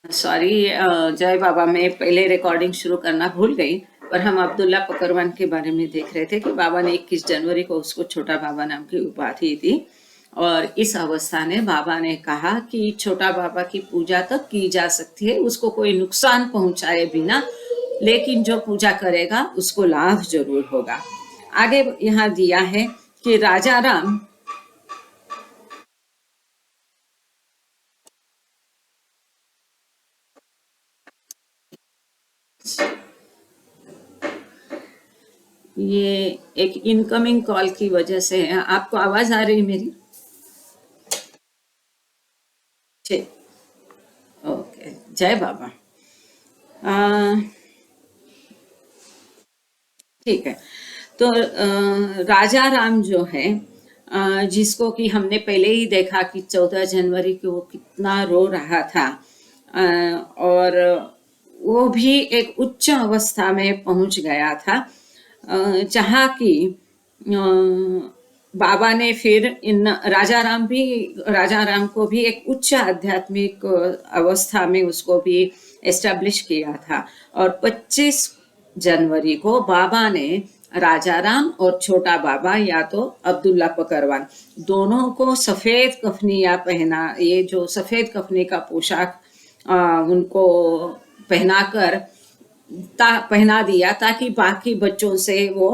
Sorry जय बाबा, मैं पहले रिकॉर्डिंग शुरू करना भूल गई। पर हम अब्दुल्ला पकरवान के बारे में देख रहे थे कि बाबा ने 21 जनवरी को उसको छोटा बाबा नाम की उपाधि दी। और इस अवस्था ने बाबा ने कहा कि छोटा बाबा की पूजा तक की जा सकती है, उसको कोई नुकसान पहुंचाए बिना, लेकिन जो पूजा करेगा उसको लाभ जरूर होगा। आगे यहाँ दिया है कि राजा राम ये एक इनकमिंग कॉल की वजह से है। आपको आवाज आ रही मेरी? ठीक, ओके। जय बाबा। आ, ठीक है। तो राजा राम जो है, जिसको कि हमने पहले ही देखा कि 14 जनवरी को वो कितना रो रहा था, और वो भी एक उच्च अवस्था में पहुंच गया था, जहाँ की बाबा ने फिर इन राजा राम को भी एक उच्च आध्यात्मिक अवस्था में उसको भी एस्टेब्लिश किया था। और 25 जनवरी को बाबा ने राजा राम और छोटा बाबा या तो अब्दुल्ला पकरवान दोनों को सफेद कफनिया पहना, ये जो सफेद कफनी का पोशाक उनको पहनाकर पहना दिया, ताकि बाकी बच्चों से वो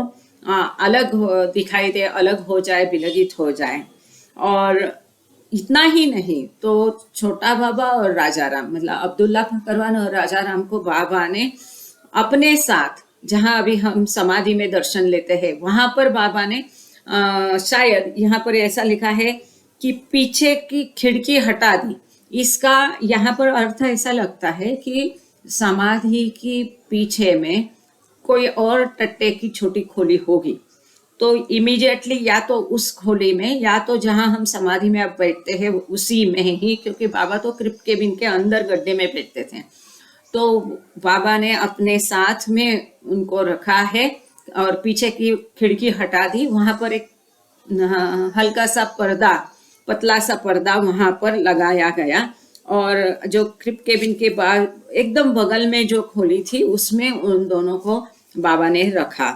अलग दिखाई दे, अलग हो जाए, विलगित हो जाए। और इतना ही नहीं तो छोटा बाबा और राजा राम, मतलब अब्दुल्ला फकरवान और राजा राम को बाबा ने अपने साथ, जहां अभी हम समाधि में दर्शन लेते हैं वहां पर बाबा ने शायद यहाँ पर ऐसा लिखा है कि पीछे की खिड़की हटा दी। इसका यहाँ पर अर्थ ऐसा लगता है कि समाधि की पीछे में कोई और टट्टे की छोटी खोली होगी, तो इमीडिएटली या तो उस खोली में या तो जहां हम समाधि में अब बैठते हैं उसी में ही, क्योंकि बाबा तो क्रिप्ट केबिन के अंदर गड्ढे में बैठते थे। तो बाबा ने अपने साथ में उनको रखा है और पीछे की खिड़की हटा दी। वहां पर एक हल्का सा पर्दा, पतला सा पर्दा वहां पर लगाया गया, और जो क्रिप्ट केबिन के बाद एकदम बगल में जो खोली थी उसमें उन दोनों को बाबा ने रखा।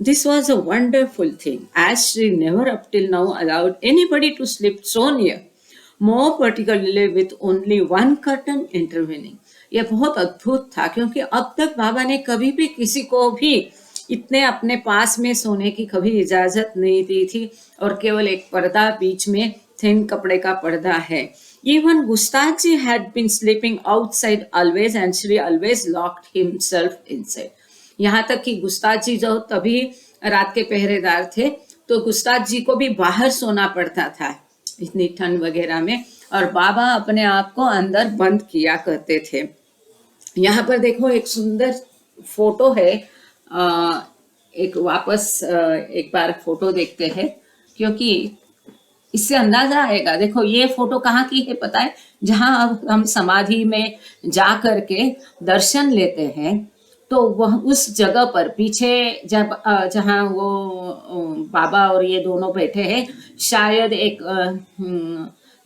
This was a wonderful thing, as she never up till now allowed anybody to sleep so near, more particularly with only one curtain intervening. यह बहुत अद्भुत था, क्योंकि अब तक बाबा ने कभी भी किसी को भी इतने अपने पास में सोने की कभी इजाजत नहीं दी थी, और केवल एक पर्दा बीच में, थिन कपड़े का पर्दा है। Even Gustaji had been sleeping outside always, and Shri always locked himself inside. यहाँ तक कि गुस्ताज जी जो तभी रात के पहरेदार थे, तो गुस्ताज जी को भी बाहर सोना पड़ता था इतनी ठंड वगैरह में, और बाबा अपने आप को अंदर बंद किया करते थे। यहाँ पर देखो एक सुंदर फोटो है। एक वापस एक बार फोटो देखते हैं, क्योंकि इससे अंदाजा आएगा। देखो ये फोटो कहाँ की है पता है? जहां अब हम समाधि में जा करके दर्शन लेते हैं, तो वह उस जगह पर पीछे जब जहाँ वो बाबा और ये दोनों बैठे हैं, शायद एक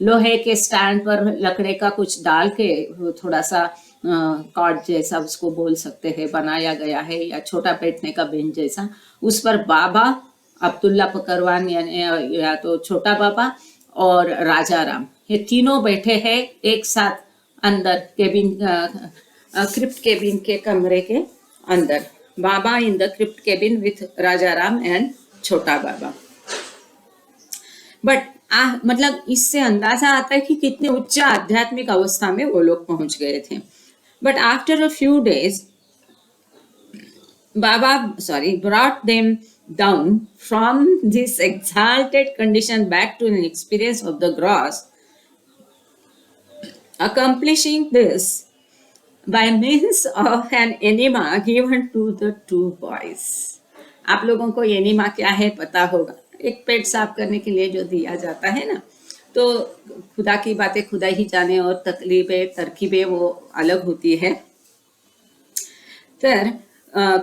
लोहे के स्टैंड पर लकड़े का कुछ डाल के थोड़ा सा कॉट जैसा उसको बोल सकते हैं बनाया गया है, या छोटा बैठने का बेंच जैसा। उस पर बाबा, अब्दुल्ला पकरवान यानी या तो छोटा बाबा और राजा राम, ये तीनों बैठे हैं एक साथ अंदर केबिन, क्रिप्ट केबिन के कमरे के अंदर। Baba in the crypt cabin with Raja Ram and Chhota Baba. But मतलब इससे अंदाजा आता है कि कितने उच्च आध्यात्मिक अवस्था में वो लोग पहुंच गए थे। But after a few days Baba, brought them down from this exalted condition back to an experience of the gross, accomplishing this by means of an enema given to the two boys. आप लोगों को enema क्या है पता होगा, एक पेट साफ करने के लिए जो दिया जाता है ना। तो खुदा की बातें खुदा ही जाने, और तकलीफें तरकीबें वो अलग होती है।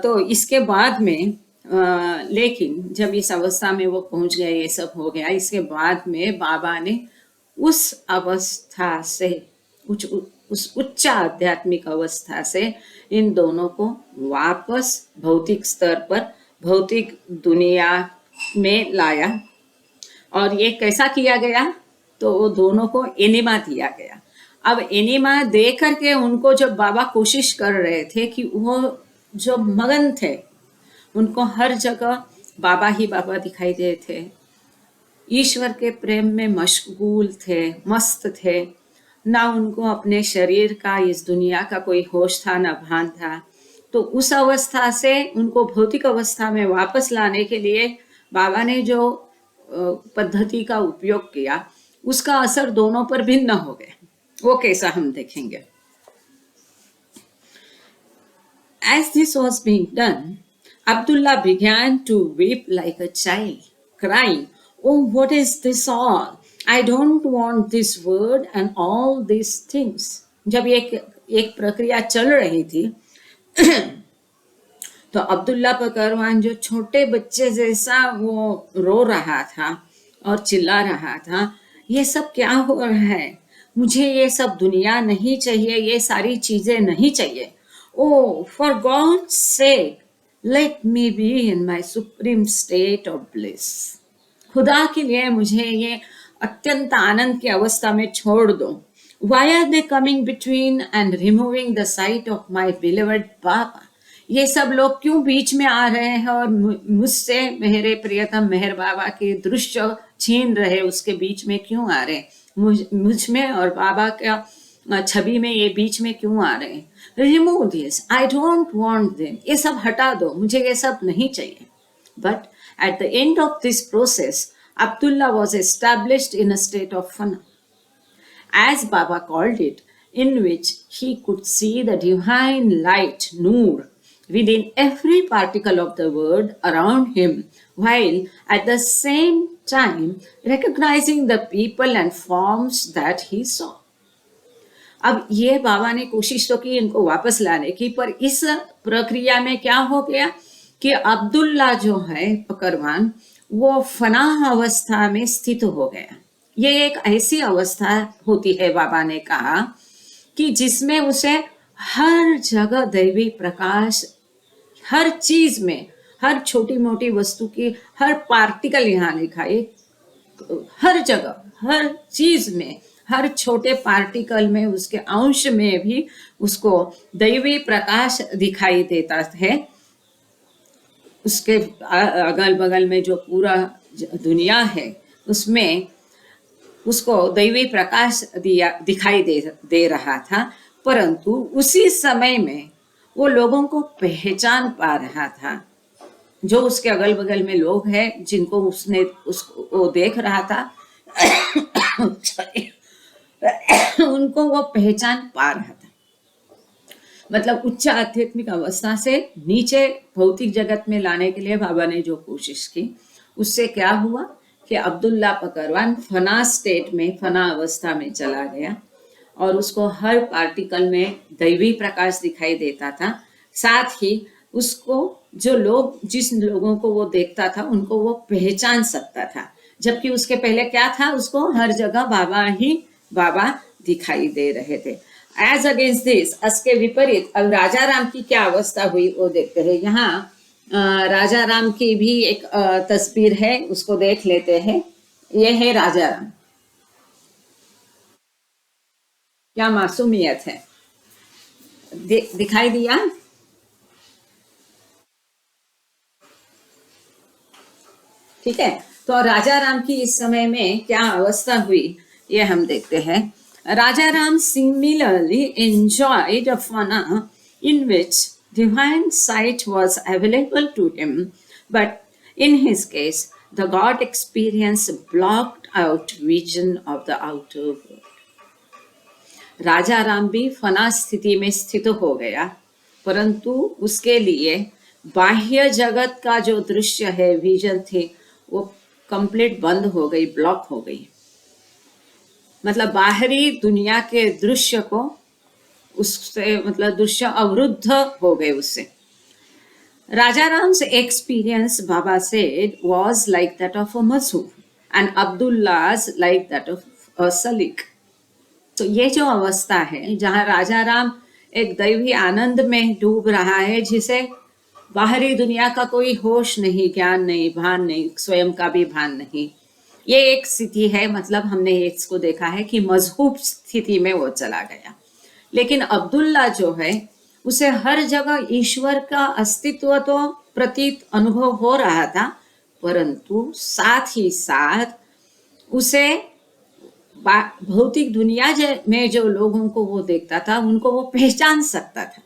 तो इसके बाद में लेकिन जब इस अवस्था में वो पहुंच गए, ये सब हो गया, इसके बाद में बाबा ने उस अवस्था से उस उच्च आध्यात्मिक अवस्था से इन दोनों को वापस भौतिक स्तर पर, भौतिक दुनिया में लाया। और ये कैसा किया गया? तो वो दोनों को एनिमा दिया गया। अब एनिमा दे करके उनको जब बाबा कोशिश कर रहे थे कि वो जो मगन थे, उनको हर जगह बाबा ही बाबा दिखाई दे थे, ईश्वर के प्रेम में मशगूल थे, मस्त थे, ना उनको अपने शरीर का, इस दुनिया का कोई होश था, ना भान था। तो उस अवस्था से उनको भौतिक अवस्था में वापस लाने के लिए बाबा ने जो पद्धति का उपयोग किया, उसका असर दोनों पर भिन्न हो गया। वो कैसा हम देखेंगे। As this was being done, Abdullah began to weep like a child, crying, "Oh, what is this all? I don't want this word and all these things." जब एक प्रक्रिया चल रही थी तो अब्दुल्ला पकरवान जो छोटे बच्चे जैसा वो रो रहा था और चिल्ला रहा था, ये सब क्या हो रहा है? मुझे ये सब दुनिया नहीं चाहिए, ये सारी चीजें नहीं चाहिए। Oh, for God's sake, let me be in my supreme state of bliss. खुदा के लिए मुझे ये अत्यंत आनंद की अवस्था में छोड़ दो। Why are they coming between and removing the sight of my beloved Baba? ये सब लोग क्यों बीच में आ रहे हैं और मुझसे, मेरे प्रियतम मेहर बाबा के दृश्य छीन रहे, उसके बीच में क्यों आ रहे हैं? मुझ में और बाबा का छवि में ये बीच में क्यों आ रहे हैं? Remove this. I don't want them. ये सब हटा दो, मुझे ये सब नहीं चाहिए। But at the end of this process, Abdullah was established in a state of fana, as Baba called it, in which he could see the divine light, Noor, within every particle of the world around him, while at the same time recognizing the people and forms that he saw. अब ये बाबा ने कोशिश तो की इनको वापस लाने की, पर इस प्रक्रिया में क्या हो गया कि अब्दुल्ला जो है पकरवान, वो फना अवस्था में स्थित हो गया। ये एक ऐसी अवस्था होती है, बाबा ने कहा, कि जिसमें उसे हर जगह दैवी प्रकाश, हर चीज में, हर छोटी मोटी वस्तु की हर पार्टिकल, यहाँ लिखा है, हर जगह, हर चीज में, हर छोटे पार्टिकल में, उसके अंश में भी उसको दैवी प्रकाश दिखाई देता है। उसके अगल बगल में जो पूरा दुनिया है उसमें उसको दैवी प्रकाश दिखाई दे रहा था, परंतु उसी समय में वो लोगों को पहचान पा रहा था। जो उसके अगल बगल में लोग हैं जिनको वो देख रहा था उनको वो पहचान पा रहा था। मतलब उच्च आध्यात्मिक अवस्था से नीचे भौतिक जगत में लाने के लिए बाबा ने जो कोशिश की, उससे क्या हुआ कि अब्दुल्ला पकरवान फना स्टेट में, फना अवस्था में चला गया और उसको हर पार्टिकल में दैवी प्रकाश दिखाई देता था। साथ ही उसको जो लोग, जिस लोगों को वो देखता था, उनको वो पहचान सकता था, जबकि उसके पहले क्या था, उसको हर जगह बाबा दिखाई दे रहे थे। एज अगेंस्ट दिस, इसके विपरीत अब राजा राम की क्या अवस्था हुई वो देखते हैं। यहाँ राजा राम की भी एक तस्वीर है, उसको देख लेते हैं। ये है राजा राम। क्या मासूमियत है, दिखाई दिया? ठीक है, तो राजा राम की इस समय में क्या अवस्था हुई ये हम देखते हैं। राजा Ram similarly enjoyed a fana in which divine sight was available to him, but in his case the God experience blocked out vision of the outer world. राजा राम भी फना स्थिति में स्थित हो गया, परंतु उसके लिए बाह्य जगत का जो दृश्य है, विजन थी, वो कंप्लीट बंद हो गई, ब्लॉक हो गई। मतलब बाहरी दुनिया के दृश्य को उससे, मतलब दृश्य अवरुद्ध हो गए उससे। Raja Ram's experience, Baba said, was like that of a Masud and Abdullah's like that of a Salik. तो ये जो अवस्था है जहाँ राजा राम एक दैवी आनंद में डूब रहा है, जिसे बाहरी दुनिया का कोई होश नहीं, ज्ञान नहीं, भान नहीं, स्वयं का भी भान नहीं, ये एक स्थिति है। मतलब हमने इसको देखा है कि मजहूब स्थिति में वो चला गया। लेकिन अब्दुल्ला जो है, उसे हर जगह ईश्वर का अस्तित्व तो प्रतीत अनुभव हो रहा था, परंतु साथ ही साथ उसे भौतिक दुनिया में जो लोगों को वो देखता था, उनको वो पहचान सकता था।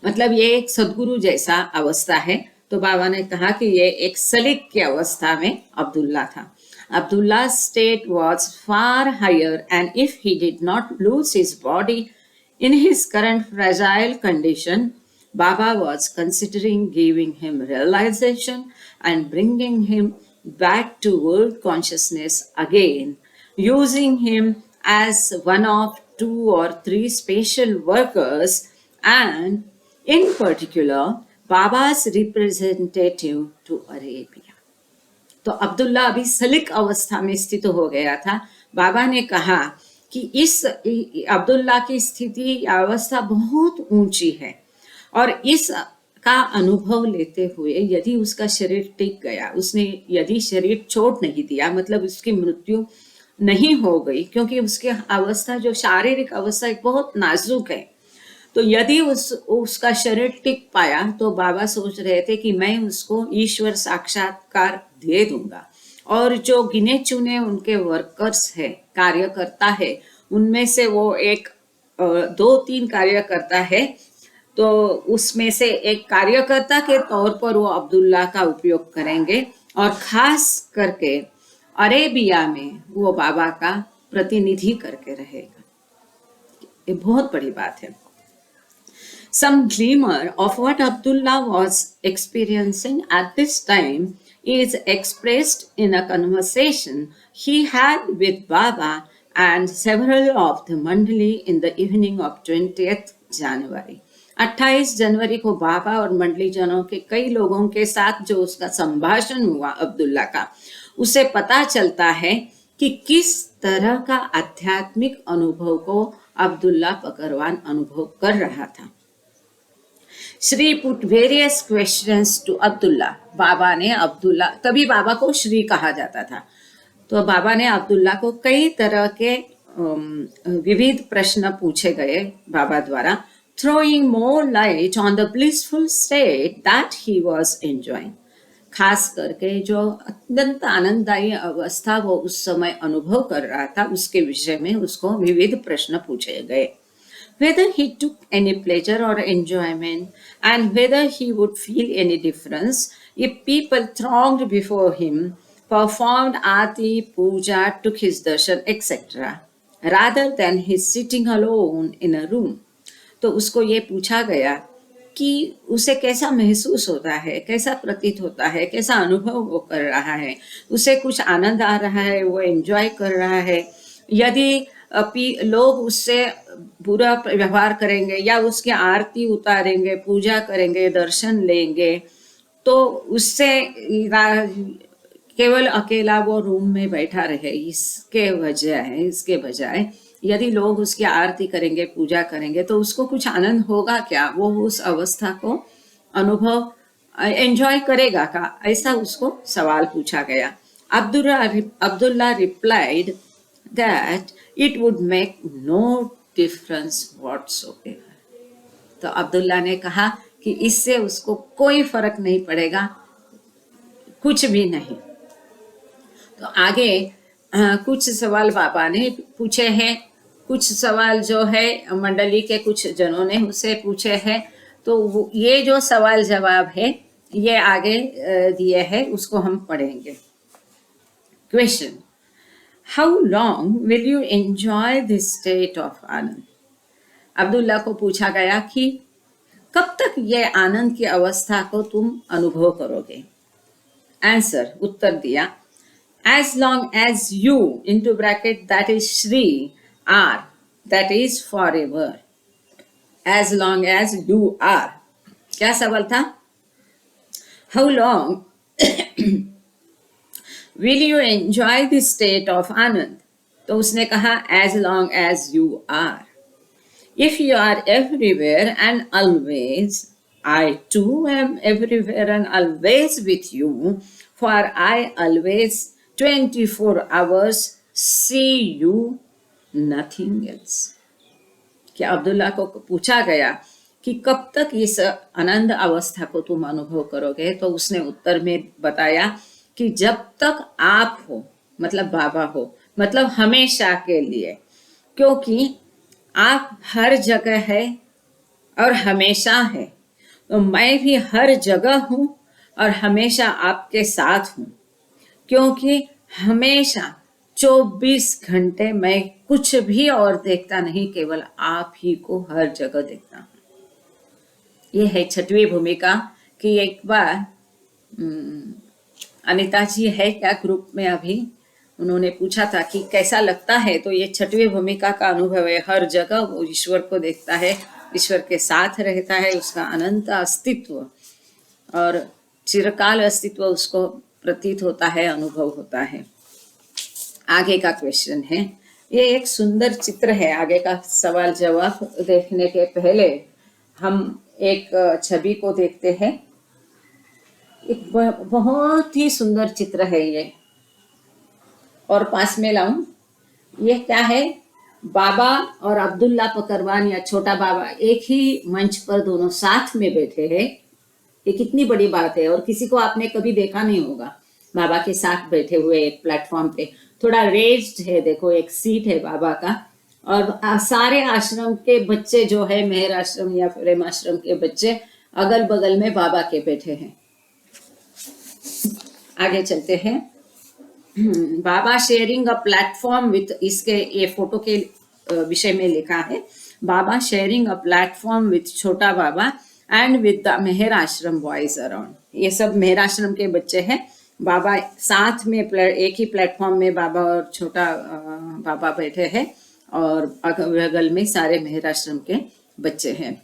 मतलब ये एक सदगुरु जैसा अवस्था है। तो बाबा ने कहा कि ये एक सलीक की अवस्था में अब्दुल्ला था। Abdullah's state was far higher, and if he did not lose his body in his current fragile condition, Baba was considering giving him realization and bringing him back to world consciousness again, using him as one of 2 or 3 special workers, and in particular Baba's representative to Arabia. तो अब्दुल्ला अभी सलिक अवस्था में स्थित हो गया था। बाबा ने कहा कि इस अब्दुल्ला की स्थिति अवस्था बहुत ऊंची है, और इस का अनुभव लेते हुए यदि उसका शरीर टिक गया, उसने यदि शरीर छोड़ नहीं दिया, मतलब उसकी मृत्यु नहीं हो गई, क्योंकि उसकी अवस्था जो शारीरिक अवस्था एक बहुत नाजुक है, तो यदि उसका शरीर टिक पाया, तो बाबा सोच रहे थे कि मैं उसको ईश्वर साक्षात्कार दे दूंगा। और जो गिने चुने उनके वर्कर्स है, कार्यकर्ता है, उनमें से वो एक 2-3 कार्यकर्ता है, तो उसमें से एक कार्यकर्ता के तौर पर वो अब्दुल्ला का उपयोग करेंगे, और खास करके अरेबिया में वो बाबा का प्रतिनिधि करके रहेगा। ये बहुत बड़ी बात है। Some glimmer of what Abdullah was experiencing at this time is expressed in a conversation he had with Baba and several of the Mandali in the evening of 20th January. 28 जनवरी को बाबा और मंडली जनों के कई लोगों के साथ जो उसका संभाषण हुआ अब्दुल्ला का, उसे पता चलता है कि किस तरह का आध्यात्मिक अनुभव को अब्दुल्ला पकड़वान अनुभव कर रहा था। Shri put various questions to Abdulla. Baba ने अब्दुल्ला, तभी बाबा को श्री कहा जाता था, तो बाबा ने अब्दुल्ला को कई तरह के विविध प्रश्न पूछे गए बाबा द्वारा, throwing more light on the blissful state that he was enjoying. खास करके जो अत्यंत आनंददायी अवस्था वो उस समय अनुभव कर रहा था, उसके विषय में उसको विविध प्रश्न पूछे गए। Whether he took any pleasure or enjoyment, and whether he would feel any difference if people thronged before him, performed aarti, puja, took his darshan, etc., rather than his sitting alone in a room. तो उसको ये पूछा गया कि उसे कैसा महसूस होता है, कैसा प्रतीत होता है, कैसा अनुभव वो कर रहा है, उसे कुछ आनंद आ रहा है, वो एंजॉय कर रहा है। यदि लोग उससे बुरा व्यवहार करेंगे या उसकी आरती उतारेंगे, पूजा करेंगे, दर्शन लेंगे, तो उससे केवल अकेला वो रूम में बैठा रहे, इसके बजाय यदि लोग उसकी आरती करेंगे, पूजा करेंगे, तो उसको कुछ आनंद होगा क्या? वो उस अवस्था को अनुभव एंजॉय करेगा का? ऐसा उसको सवाल पूछा गया। Abdullah replied that it would make no difference whatsoever. तो अब्दुल्ला ने कहा कि इससे उसको कोई फर्क नहीं पड़ेगा, कुछ भी नहीं। तो आगे कुछ सवाल बाबा ने पूछे हैं, कुछ सवाल जो है मंडली के कुछ जनों ने उसे पूछे हैं। तो ये जो सवाल जवाब है ये आगे दिए हैं, उसको हम पढ़ेंगे। Question, How long will you enjoy this state of आनंद? अब्दुल्ला को पूछा गया कि कब तक ये आनंद की अवस्था को तुम अनुभव करोगे? आंसर, उत्तर दिया, as long as you into bracket that is Shri are, that is forever. As long as you are. क्या सवाल था? How long will you enjoy this state of आनंद? तो उसने कहा as long as you are, if you are everywhere and always, I too am everywhere and always with you, for I always 24 hours see you, nothing else. क्या अब्दुल्ला को पूछा गया कि कब तक इस आनंद अवस्था को तुम अनुभव करोगे, तो उसने उत्तर में बताया कि जब तक आप हो, मतलब बाबा हो, मतलब हमेशा के लिए, क्योंकि आप हर जगह है और हमेशा है, तो मैं भी हर जगह हूँ और हमेशा आपके साथ हूँ, क्योंकि हमेशा 24 घंटे मैं कुछ भी और देखता नहीं, केवल आप ही को हर जगह देखता हूँ। ये है छठवीं भूमिका कि एक बार अनिता जी है क्या ग्रुप में, अभी उन्होंने पूछा था कि कैसा लगता है, तो ये छठवीं भूमिका का अनुभव है। हर जगह वो ईश्वर को देखता है, ईश्वर के साथ रहता है, उसका अनंत अस्तित्व और चिरकाल अस्तित्व उसको प्रतीत होता है, अनुभव होता है। आगे का क्वेश्चन है, ये एक सुंदर चित्र है। आगे का सवाल जवाब देखने के पहले हम एक छवि को देखते हैं। एक बहुत ही सुंदर चित्र है ये, और पास में लाऊं, ये क्या है, बाबा और अब्दुल्ला पकरवान या छोटा बाबा एक ही मंच पर दोनों साथ में बैठे हैं। ये कितनी बड़ी बात है, और किसी को आपने कभी देखा नहीं होगा बाबा के साथ बैठे हुए एक प्लेटफॉर्म पे। थोड़ा रेज्ड है, देखो एक सीट है बाबा का, और सारे आश्रम के बच्चे जो है, मेहर आश्रम या प्रेम आश्रम के बच्चे अगल बगल में बाबा के बैठे हैं। आगे चलते हैं। बाबा शेयरिंग अ प्लेटफॉर्म विथ, इसके ये फोटो के विषय में लिखा है, बाबा शेयरिंग अ प्लेटफॉर्म विथ छोटा बाबा एंड विद द मेहर आश्रम बॉयज अराउंड। ये सब मेहर आश्रम के बच्चे हैं, बाबा साथ में एक ही प्लेटफॉर्म में बाबा और छोटा बाबा बैठे हैं, और बगल में सारे मेहर आश्रम के बच्चे हैं।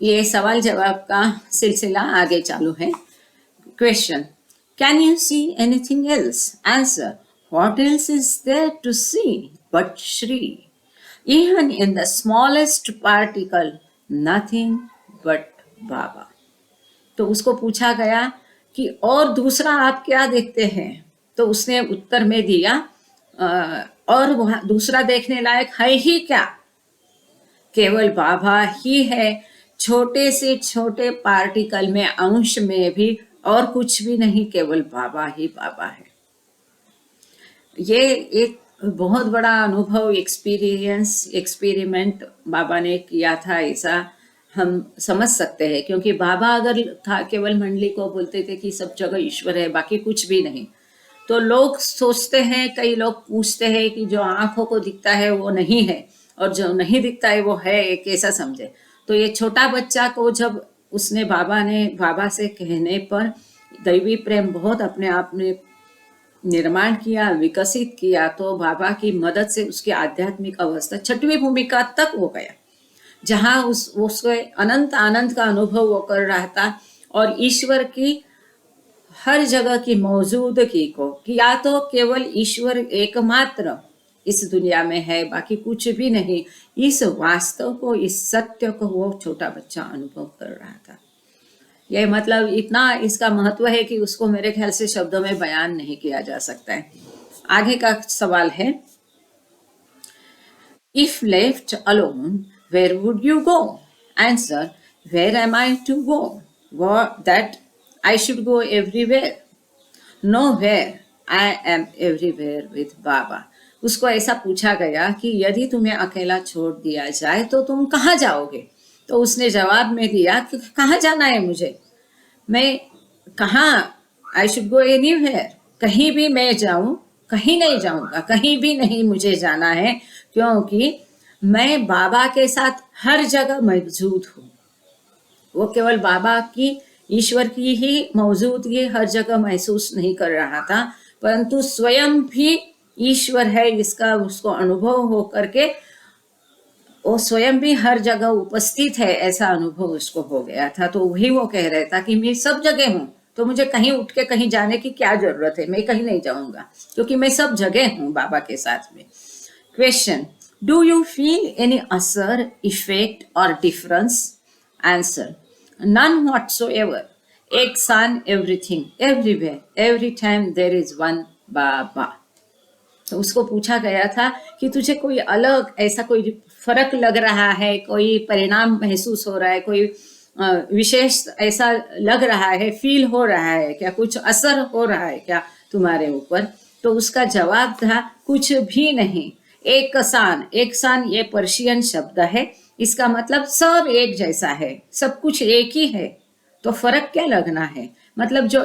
ये सवाल जवाब का सिलसिला आगे चालू है। Question, can you see anything else? Answer, what else is there to see but Shri? Even in the smallest particle, nothing but Baba. तो उसको पूछा गया कि और दूसरा आप क्या देखते हैं, तो उसने उत्तर में दिया और वहाँ दूसरा देखने लायक है ही क्या, केवल बाबा ही है। छोटे से छोटे पार्टिकल में, अंश में भी और कुछ भी नहीं, केवल बाबा ही बाबा है। ये एक बहुत बड़ा अनुभव, एक्सपेरिमेंट बाबा ने किया था, ऐसा हम समझ सकते हैं। क्योंकि बाबा अगर था केवल मंडली को बोलते थे कि सब जगह ईश्वर है, बाकी कुछ भी नहीं, तो लोग सोचते हैं, कई लोग पूछते हैं कि जो आंखों को दिखता है वो नहीं है, और जो नहीं दिखता है वो है, कैसा समझे। तो ये छोटा बच्चा को जब उसने बाबा से कहने पर दैवी प्रेम बहुत अपने आप में निर्माण किया, विकसित किया, तो बाबा की मदद से उसकी आध्यात्मिक अवस्था छठवीं भूमिका तक हो गया, जहाँ उसको अनंत आनंद का अनुभव वो कर रहा था, और ईश्वर की हर जगह की मौजूदगी को, कि या तो केवल ईश्वर एकमात्र इस दुनिया में है, बाकी कुछ भी नहीं, इस वास्तव को, इस सत्य को वो छोटा बच्चा अनुभव कर रहा था। यह मतलब इतना इसका महत्व है कि उसको मेरे ख्याल से शब्दों में बयान नहीं किया जा सकता है। आगे का सवाल है, if left alone where would you go? Answer, where am I to go? That I should go everywhere? No, where I am everywhere with Baba. उसको ऐसा पूछा गया कि यदि तुम्हें अकेला छोड़ दिया जाए तो तुम कहाँ जाओगे? तो उसने जवाब में दिया कि कहाँ जाना है मुझे, मैं कहाँ, आई शुड गो एनीवेयर, कहीं भी मैं जाऊं, कहीं नहीं जाऊंगा, कहीं भी नहीं मुझे जाना है, क्योंकि मैं बाबा के साथ हर जगह मौजूद हूँ। वो केवल बाबा की, ईश्वर की ही मौजूदगी हर जगह महसूस नहीं कर रहा था, परंतु स्वयं भी ईश्वर है इसका उसको अनुभव हो करके वो स्वयं भी हर जगह उपस्थित है, ऐसा अनुभव उसको हो गया था। तो वही वो कह रहा था कि मैं सब जगह हूँ, तो मुझे कहीं उठ के कहीं जाने की क्या जरूरत है, मैं कहीं नहीं जाऊंगा क्योंकि मैं सब जगह हूँ बाबा के साथ में। Question, do you feel any असर, इफेक्ट और डिफरेंस? Answer, none whatsoever. एक सान everything, everywhere, every time there is one बाबा। तो उसको पूछा गया था कि तुझे कोई अलग ऐसा कोई फर्क लग रहा है, कोई परिणाम महसूस हो रहा है, कोई विशेष ऐसा लग रहा है, फील हो रहा है क्या, कुछ असर हो रहा है क्या तुम्हारे ऊपर? तो उसका जवाब था कुछ भी नहीं। एक सान, एक सान ये पर्शियन शब्द है, इसका मतलब सब एक जैसा है, सब कुछ एक ही है, तो फर्क क्या लगना है। मतलब जो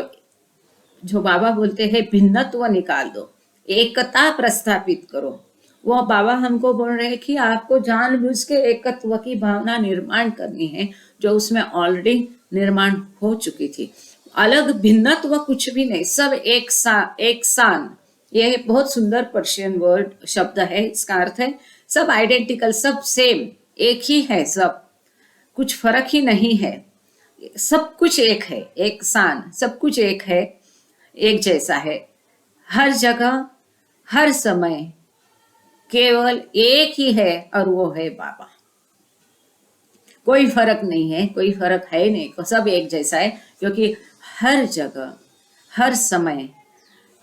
जो बाबा बोलते हैं भिन्नत्व निकाल दो, एकता प्रस्थापित करो, वो बाबा हमको बोल रहे हैं कि आपको जानबूझ के एकत्व की भावना निर्माण करनी है जो उसमें ऑलरेडी निर्माण हो चुकी थी। अलग भिन्नत्व कुछ भी नहीं, सब एक सान। यह बहुत सुंदर पर्शियन वर्ड शब्द है, इसका अर्थ है सब आइडेंटिकल, सब सेम, एक ही है, सब कुछ फर्क ही नहीं है, सब कुछ एक है, एक सान, सब कुछ एक है, एक जैसा है, हर जगह हर समय केवल एक ही है और वो है बाबा। कोई फर्क नहीं है, कोई फर्क है नहीं, सब एक जैसा है क्योंकि हर जगह हर समय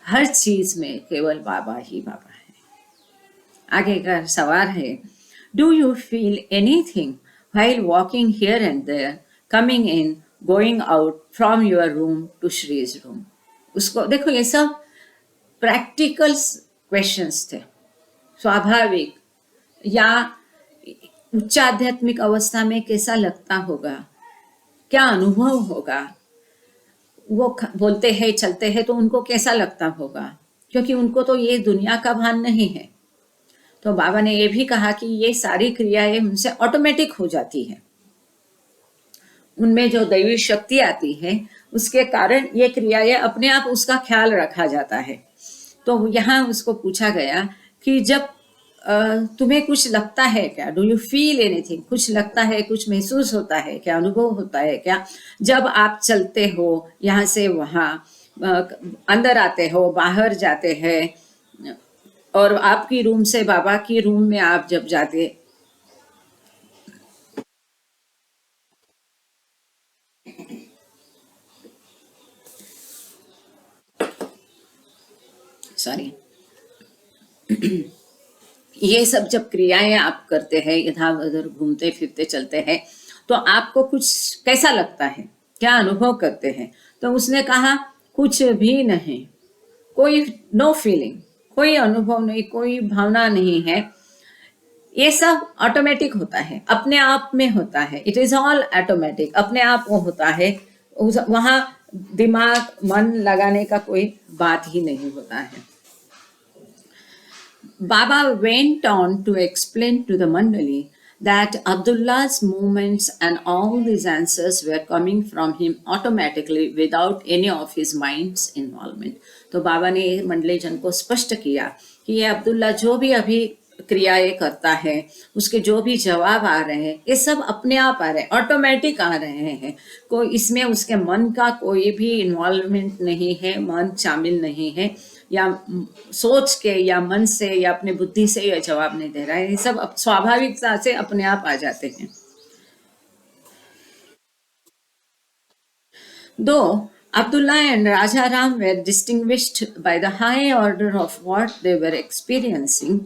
हर चीज में केवल बाबा ही बाबा है। आगे का सवाल है, do you feel anything while walking here and there, coming in, going out from your room to Shri's room? उसको देखो, ये सब प्रैक्टिकल क्वेश्चंस थे, स्वाभाविक या उच्च आध्यात्मिक अवस्था में कैसा लगता होगा, क्या अनुभव होगा, वो बोलते हैं चलते हैं तो उनको कैसा लगता होगा, क्योंकि उनको तो ये दुनिया का भान नहीं है। तो बाबा ने ये भी कहा कि ये सारी क्रियाएं उनसे ऑटोमेटिक हो जाती है, उनमें जो दैवी शक्ति आती है उसके कारण ये क्रियाएं अपने आप उसका ख्याल रखा जाता है। तो यहाँ उसको पूछा गया कि जब तुम्हें कुछ लगता है क्या, डू यू फील एनीथिंग, कुछ लगता है, कुछ महसूस होता है क्या, अनुभव होता है क्या, जब आप चलते हो यहाँ से वहाँ, अंदर आते हो, बाहर जाते हैं, और आपकी रूम से बाबा की रूम में आप जब जाते, सॉरी, ये सब जब क्रियाएं आप करते हैं, इधर उधर घूमते फिरते चलते हैं, तो आपको कुछ कैसा लगता है, क्या अनुभव करते हैं? तो उसने कहा कुछ भी नहीं, कोई नो फीलिंग, कोई अनुभव नहीं, कोई भावना नहीं है, ये सब ऑटोमेटिक होता है, अपने आप में होता है, इट इज ऑल ऑटोमेटिक, अपने आप वो होता है, वहां दिमाग मन लगाने का कोई बात ही नहीं होता है। Baba went on to explain to the Mandali that Abdullah's movements and all these answers were coming from him automatically without any of his mind's involvement. तो बाबा ने मंडली जन को स्पष्ट किया कि ये अब्दुल्ला जो भी अभी क्रियाएं करता है, उसके जो भी जवाब आ रहे हैं, ये सब अपने आप आ रहे हैं, ऑटोमेटिक आ रहे हैं, कोई इसमें उसके मन का कोई भी इन्वॉल्वमेंट नहीं है, मन शामिल नहीं है, या सोच के या मन से या अपने बुद्धि से ये जवाब नहीं दे रहा है, ये सब स्वाभाविकता से अपने आप आ जाते हैं। Though Abdullah and Raja Ram were distinguished by the high order of what they were experiencing,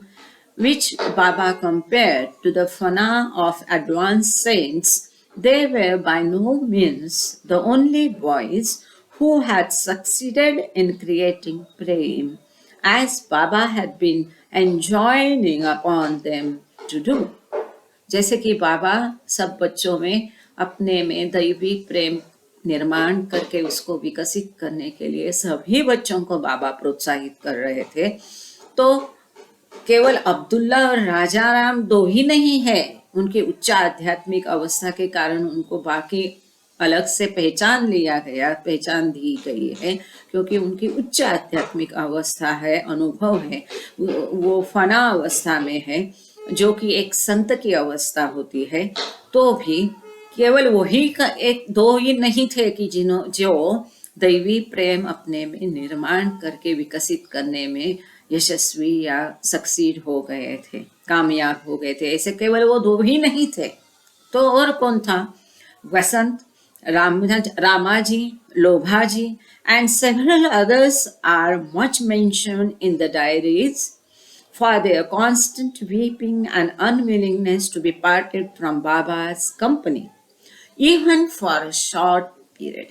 which Baba compared to the fana of advanced saints, they were by no means the only boys who had succeeded in creating prem, as Baba had been enjoining upon them to do. जैसे कि बाबा सब बच्चों में अपने में दैवी प्रेम निर्माण करके उसको विकसित करने के लिए सभी बच्चों को बाबा प्रोत्साहित कर रहे थे, तो केवल अब्दुल्ला और राजा राम दो ही नहीं है, उनकी उच्च आध्यात्मिक अवस्था के कारण उनको बाकी अलग से पहचान लिया गया, पहचान दी गई है, क्योंकि उनकी उच्च आध्यात्मिक अवस्था है, अनुभव है, वो फना अवस्था में है, जो कि एक संत की अवस्था होती है। तो भी केवल वही का एक दो ही नहीं थे कि जो दैवी प्रेम अपने में निर्माण करके विकसित करने में यशस्वी या सक्सीड हो गए थे, कामयाब हो गए थे। ऐसे केवल वो दो ही नहीं थे, तो और कौन था? वसंत, Ramaji, लोभाजी and several others are much mentioned in the diaries for their constant weeping and unwillingness to be parted from Baba's company, even for a short period.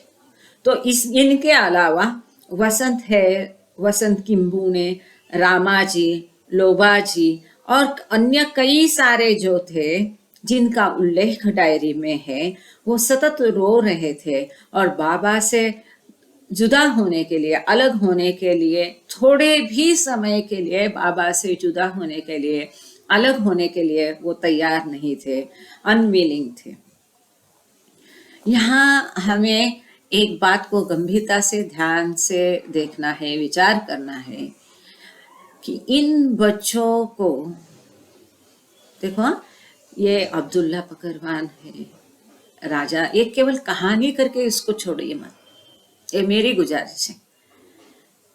तो इनके अलावा वसंत है, वसंत किम्बू ने, रामाजी, लोबाजी और अन्य कई सारे जो थे जिनका उल्लेख डायरी में है, वो सतत रो रहे थे और बाबा से जुदा होने के लिए, अलग होने के लिए, थोड़े भी समय के लिए बाबा से जुदा होने के लिए, अलग होने के लिए वो तैयार नहीं थे, अनविलिंग थे। यहाँ हमें एक बात को गंभीरता से ध्यान से देखना है, विचार करना है कि इन बच्चों को देखो, ये अब्दुल्ला पकरवान है, राजा, ये केवल कहानी करके इसको छोड़िए मत, ये मेरी गुजारिश है।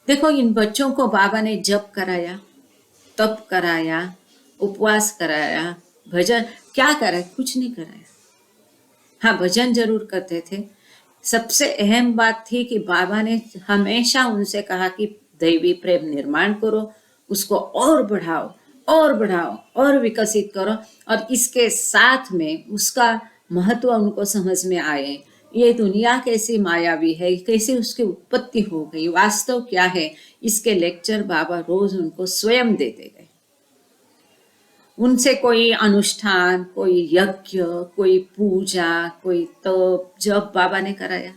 देखो, इन बच्चों को बाबा ने जप कराया, तप कराया, उपवास कराया, भजन क्या कराया? कुछ नहीं कराया। हाँ, भजन जरूर करते थे। सबसे अहम बात थी कि बाबा ने हमेशा उनसे कहा कि दैवी प्रेम निर्माण करो, उसको और बढ़ाओ और बढ़ाओ और विकसित करो, और इसके साथ में उसका महत्व उनको समझ में आए। ये दुनिया कैसी मायावी है, कैसे उसकी उत्पत्ति हो गई, वास्तव क्या है, इसके लेक्चर बाबा रोज उनको स्वयं देते गए। उनसे कोई अनुष्ठान, कोई यज्ञ, कोई पूजा, कोई तप, जप बाबा ने कराया?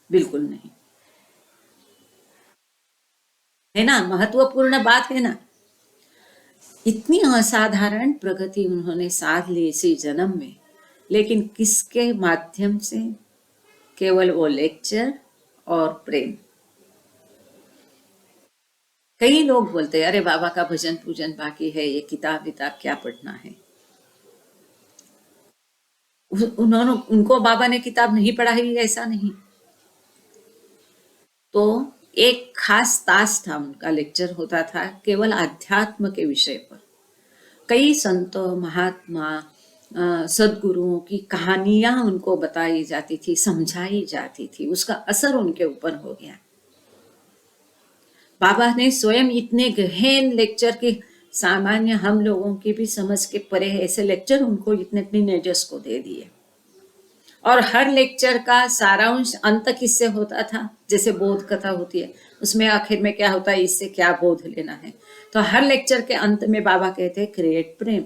बिल्कुल नहीं। है ना, महत्वपूर्ण बात है ना। इतनी असाधारण प्रगति उन्होंने साध ली इसी जन्म में, लेकिन किसके माध्यम से? केवल वो लेक्चर और प्रेम। कई लोग बोलते हैं, अरे बाबा का भजन पूजन बाकी है, ये किताब विताब क्या पढ़ना है। उन्होंने, उनको बाबा ने किताब नहीं पढ़ाई, ऐसा नहीं। तो एक खास तास था, उनका लेक्चर होता था केवल आध्यात्म के विषय पर। कई संतों, महात्मा, सदगुरुओं की कहानियां उनको बताई जाती थी, समझाई जाती थी, उसका असर उनके ऊपर हो गया। बाबा ने स्वयं इतने गहन लेक्चर के, सामान्य हम लोगों की भी समझ के परे ऐसे लेक्चर उनको इतने टीनेजर्स को दे दिए। और हर लेक्चर का सारांश अंत किससे होता था? जैसे बोध कथा होती है, उसमें आखिर में क्या होता है, इससे क्या बोध लेना है। तो हर लेक्चर के अंत में बाबा कहते हैं, क्रिएट प्रेम,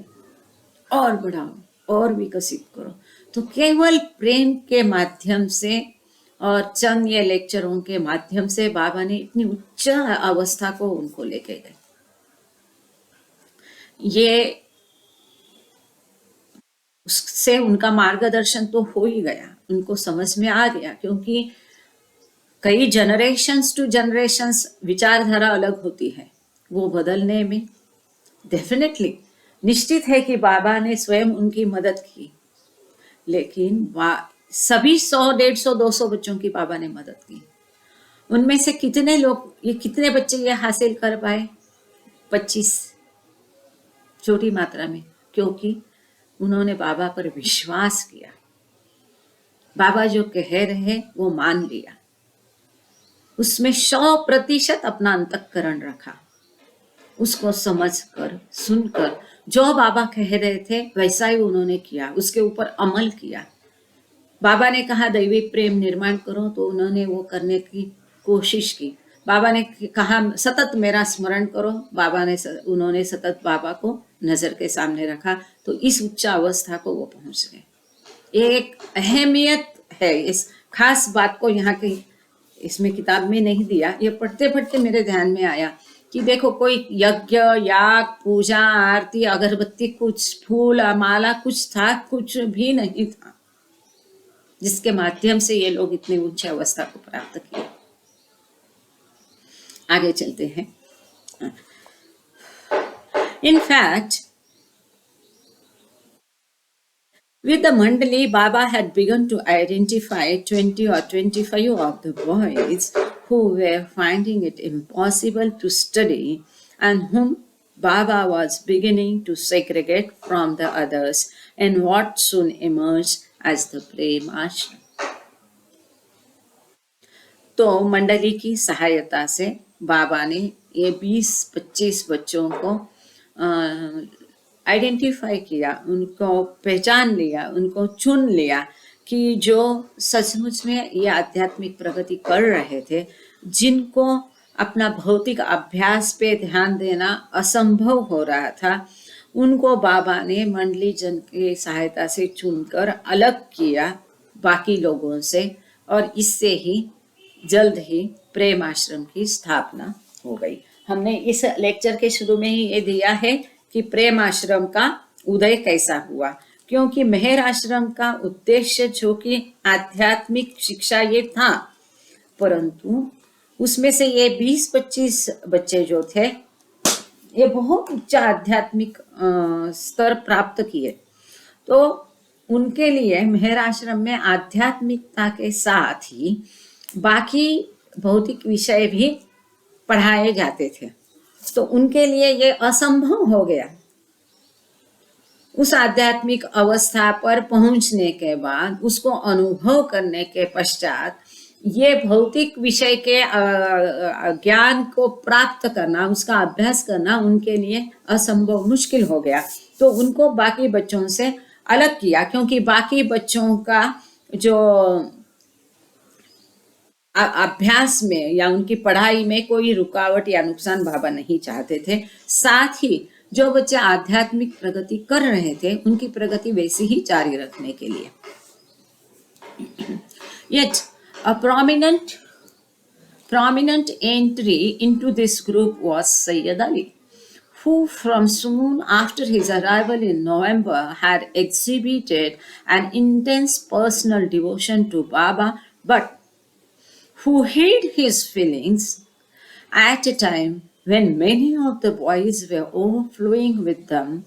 और बढ़ाओ और विकसित करो। तो केवल प्रेम के माध्यम से और चंद ये लेक्चरों के माध्यम से बाबा ने इतनी उच्च अवस्था को उनको लेके गए। ये उससे उनका मार्गदर्शन तो हो ही गया, उनको समझ में आ गया, क्योंकि कई जनरेशंस टू जनरेशंस विचारधारा अलग होती है, वो बदलने में डेफिनेटली निश्चित है कि बाबा ने स्वयं उनकी मदद की, लेकिन सभी 100, 150, 200 बच्चों की बाबा ने मदद की। उनमें से कितने लोग, ये कितने बच्चे ये हासिल कर पाए? 25, छोटी मात्रा में, क्योंकि उन्होंने बाबा पर विश्वास किया, बाबा जो कह रहे वो मान लिया, उसमें 100% अपना अंतःकरण रखा, उसको समझकर, सुनकर जो बाबा कह रहे थे वैसा ही उन्होंने किया, उसके ऊपर अमल किया। बाबा ने कहा दैवी प्रेम निर्माण करो, तो उन्होंने वो करने की कोशिश की। बाबा ने कहा सतत मेरा स्मरण करो, उन्होंने सतत बाबा को नजर के सामने रखा, तो इस उच्च अवस्था को वो पहुंच गए। एक अहमियत है, इस खास बात को यहाँ के इसमें किताब में नहीं दिया, ये पढ़ते पढ़ते मेरे ध्यान में आया कि देखो, कोई यज्ञ, याग, पूजा, आरती, अगरबत्ती, कुछ फूल, माला कुछ था? कुछ भी नहीं था, जिसके माध्यम से ये लोग इतनी ऊंची अवस्था को प्राप्त किए। आगे चलते हैं। In fact, With the Mandali, Baba had begun to identify 20 or 25 of the boys who were finding it impossible to study and whom Baba was beginning to segregate from the others in what soon emerged as the Prem Ashram. तो मंडली की सहायता से बाबा ने ये 20-25 बच्चों को identify किया, उनको पहचान लिया, उनको चुन लिया कि जो सचमुच में ये आध्यात्मिक प्रगति कर रहे थे, जिनको अपना भौतिक अभ्यास पे ध्यान देना असंभव हो रहा था, उनको बाबा ने मंडली जन की सहायता से चुनकर अलग किया बाकी लोगों से, और इससे ही जल्द ही प्रेम आश्रम की स्थापना हो गई। हमने इस लेक्चर के शुरू में ही ये दिया है कि प्रेम आश्रम का उदय कैसा हुआ, क्योंकि मेहर आश्रम का उद्देश्य जो कि आध्यात्मिक शिक्षा ये था, परंतु उसमें से ये 20-25 बच्चे जो थे ये बहुत उच्च आध्यात्मिक स्तर प्राप्त किए, तो उनके लिए मेहर आश्रम में आध्यात्मिकता के साथ ही बाकी भौतिक विषय भी पढ़ाए जाते थे। तो उनके लिए ये असंभव हो गया। उस आध्यात्मिक अवस्था पर पहुंचने के बाद, उसको अनुभव करने के पश्चात ये भौतिक विषय के ज्ञान को प्राप्त करना, उसका अभ्यास करना उनके लिए असंभव, मुश्किल हो गया। तो उनको बाकी बच्चों से अलग किया, क्योंकि बाकी बच्चों का जो अभ्यास में या उनकी पढ़ाई में कोई रुकावट या नुकसान बाबा नहीं चाहते थे। साथ ही जो बच्चे आध्यात्मिक प्रगति कर रहे थे, उनकी प्रगति वैसी ही जारी रखने के लिए। Yet a prominent entry into this group was Sayyid Ali, who from soon after his arrival in November had exhibited an intense personal devotion to Baba, but who hid his feelings at a time when many of the boys were overflowing with them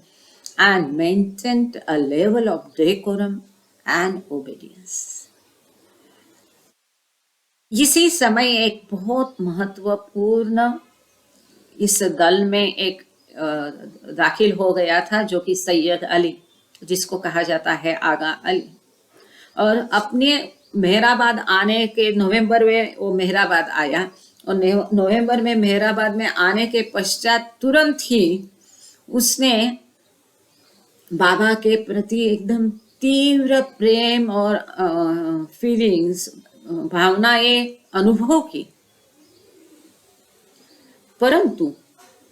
and maintained a level of decorum and obedience. इसी समय एक बहुत महत्वपूर्ण इस दल में एक दाखिल हो गया था, जो कि सैयद अली, जिसको कहा जाता है आगा अली। और अपने मेहराबाद आने के नवंबर में वो मेहराबाद आया, और नवंबर में मेहराबाद में आने के पश्चात तुरंत ही उसने बाबा के प्रति एकदम तीव्र प्रेम और फीलिंग्स, भावनाएं अनुभव की, परंतु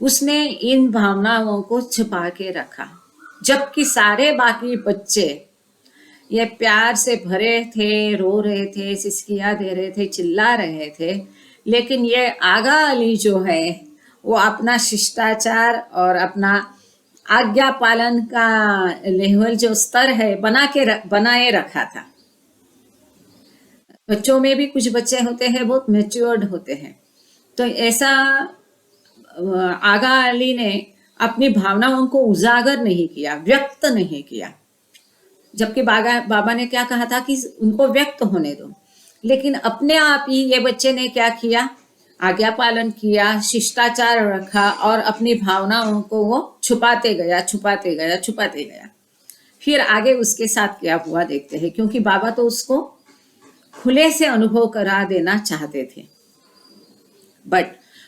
उसने इन भावनाओं को छिपा के रखा। जबकि सारे बाकी बच्चे ये प्यार से भरे थे, रो रहे थे, सिसकियां दे रहे थे, चिल्ला रहे थे, लेकिन ये आगा अली जो है वो अपना शिष्टाचार और अपना आज्ञा पालन का लेवल जो स्तर है बनाए रखा था। बच्चों में भी कुछ बच्चे होते हैं बहुत मैच्योर्ड होते हैं, तो ऐसा आगा अली ने अपनी भावनाओं को उजागर नहीं किया, व्यक्त नहीं किया। जबकि बाबा ने क्या कहा था कि उनको व्यक्त होने दो, लेकिन अपने आप ही ये बच्चे ने क्या किया, आज्ञा पालन किया, शिष्टाचार रखा और अपनी भावनाओं को वो छुपाते गया। फिर आगे उसके साथ क्या हुआ देखते हैं, क्योंकि बाबा तो उसको खुले से अनुभव करा देना चाहते थे। But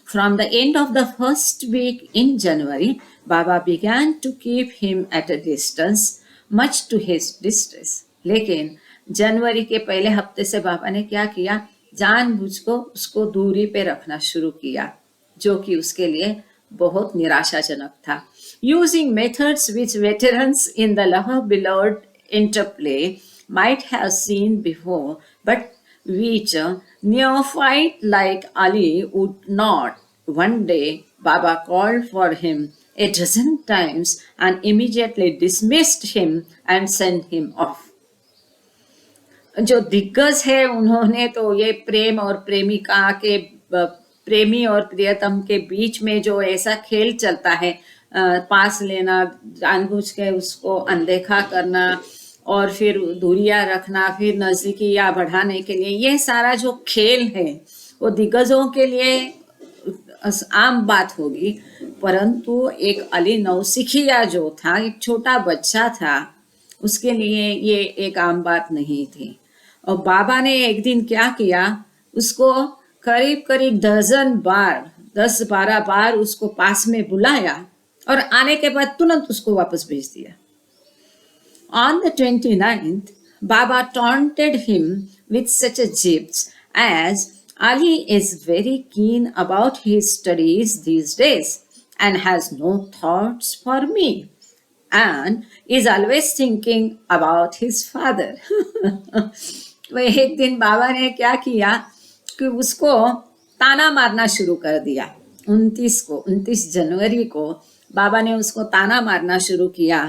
from the end of the first week in January, Baba began to keep him at a distance, much to his distress. लेकिन जनवरी के पहले हफ्ते से बाबा ने क्या किया, जानबूझ को उसको दूरी पे रखना शुरू किया, जो कि उसके लिए बहुत निराशाजनक था। Using methods which veterans in the love-beloved interplay might have seen before, but which a neophyte like Ali would not. One day, Baba called for him a dozen times and immediately dismissed him and sent him off. जो दिग्गज है, उन्होंने तो ये प्रेम और प्रेमिका के, प्रेमी और प्रियतम के बीच में जो ऐसा खेल चलता है, पास लेना, जानबूझ के उसको अनदेखा करना और फिर दूरियां रखना, फिर नजदीकी या बढ़ाने के लिए, ये सारा जो खेल है वो दिग्गजों के लिए आम बात होगी, परंतु एक अली नौसिखिया जो था, एक छोटा बच्चा था, उसके लिए ये एक आम बात नहीं थी। और बाबा ने एक दिन क्या किया, उसको करीब करीब डजन बार, 10-12 बार उसको पास में बुलाया और आने के बाद तुरंत उसको वापस भेज दिया। On the 29th, Baba taunted him with such a jibes as, Ali is very keen about his studies these days and has no thoughts for me and is always thinking about his father. तो एक दिन बाबा ने क्या किया कि उसको ताना मारना शुरू कर दिया। 29 जनवरी को बाबा ने उसको ताना मारना शुरू किया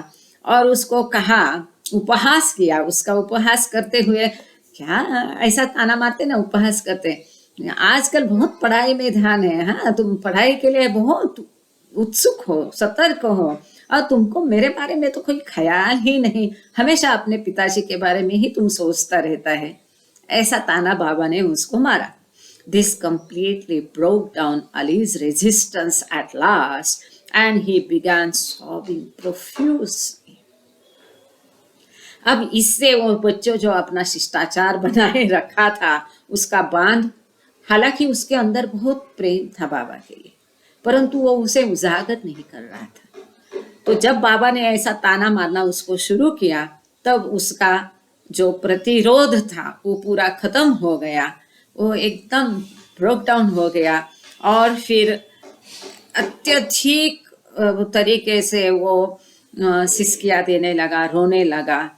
और उसको कहा, उपहास किया। उसका उपहास करते हुए, क्या ऐसा ताना मारते ना, उपहास करते, आजकल बहुत पढ़ाई में ध्यान है, हाँ तुम पढ़ाई के लिए बहुत उत्सुक हो, सतर्क हो, और तुमको मेरे बारे में तो कोई ख्याल ही नहीं, हमेशा अपने पिताजी के बारे में ही तुम सोचता रहता है। ऐसा ताना बाबा ने उसको मारा। This completely broke down Ali's resistance at last and he began sobbing profusely. अब इससे वो बच्चों जो अपना शिष्टाचार बनाए रखा था उसका बांध, हालांकि उसके अंदर बहुत प्रेम था बाबा के लिए, परंतु वो उसे उजागर नहीं कर रहा था। तो जब बाबा ने ऐसा ताना मारना उसको शुरू किया, तब उसका जो प्रतिरोध था वो पूरा खत्म हो गया, वो एकदम ब्रोक डाउन हो गया और फिर अत्यधिक तरीके से वो सिसकियां देने लगा, रोने लगा।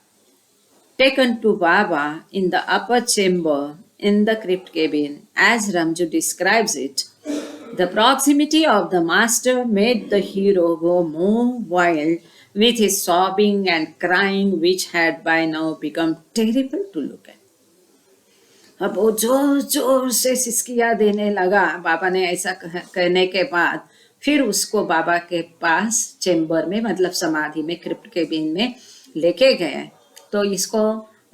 Taken to Baba in the upper chamber in the crypt cabin, as Ramju describes it, the proximity of the master made the hero go more wild with his sobbing and crying, which had by now become terrible to look at. अब वो जोर जोर से सिसकियां देने लगा। बाबा ने ऐसा कहने के बाद फिर उसको बाबा के पास चेंबर में, मतलब समाधि में, क्रिप्ट केबिन में लेके गए। तो इसको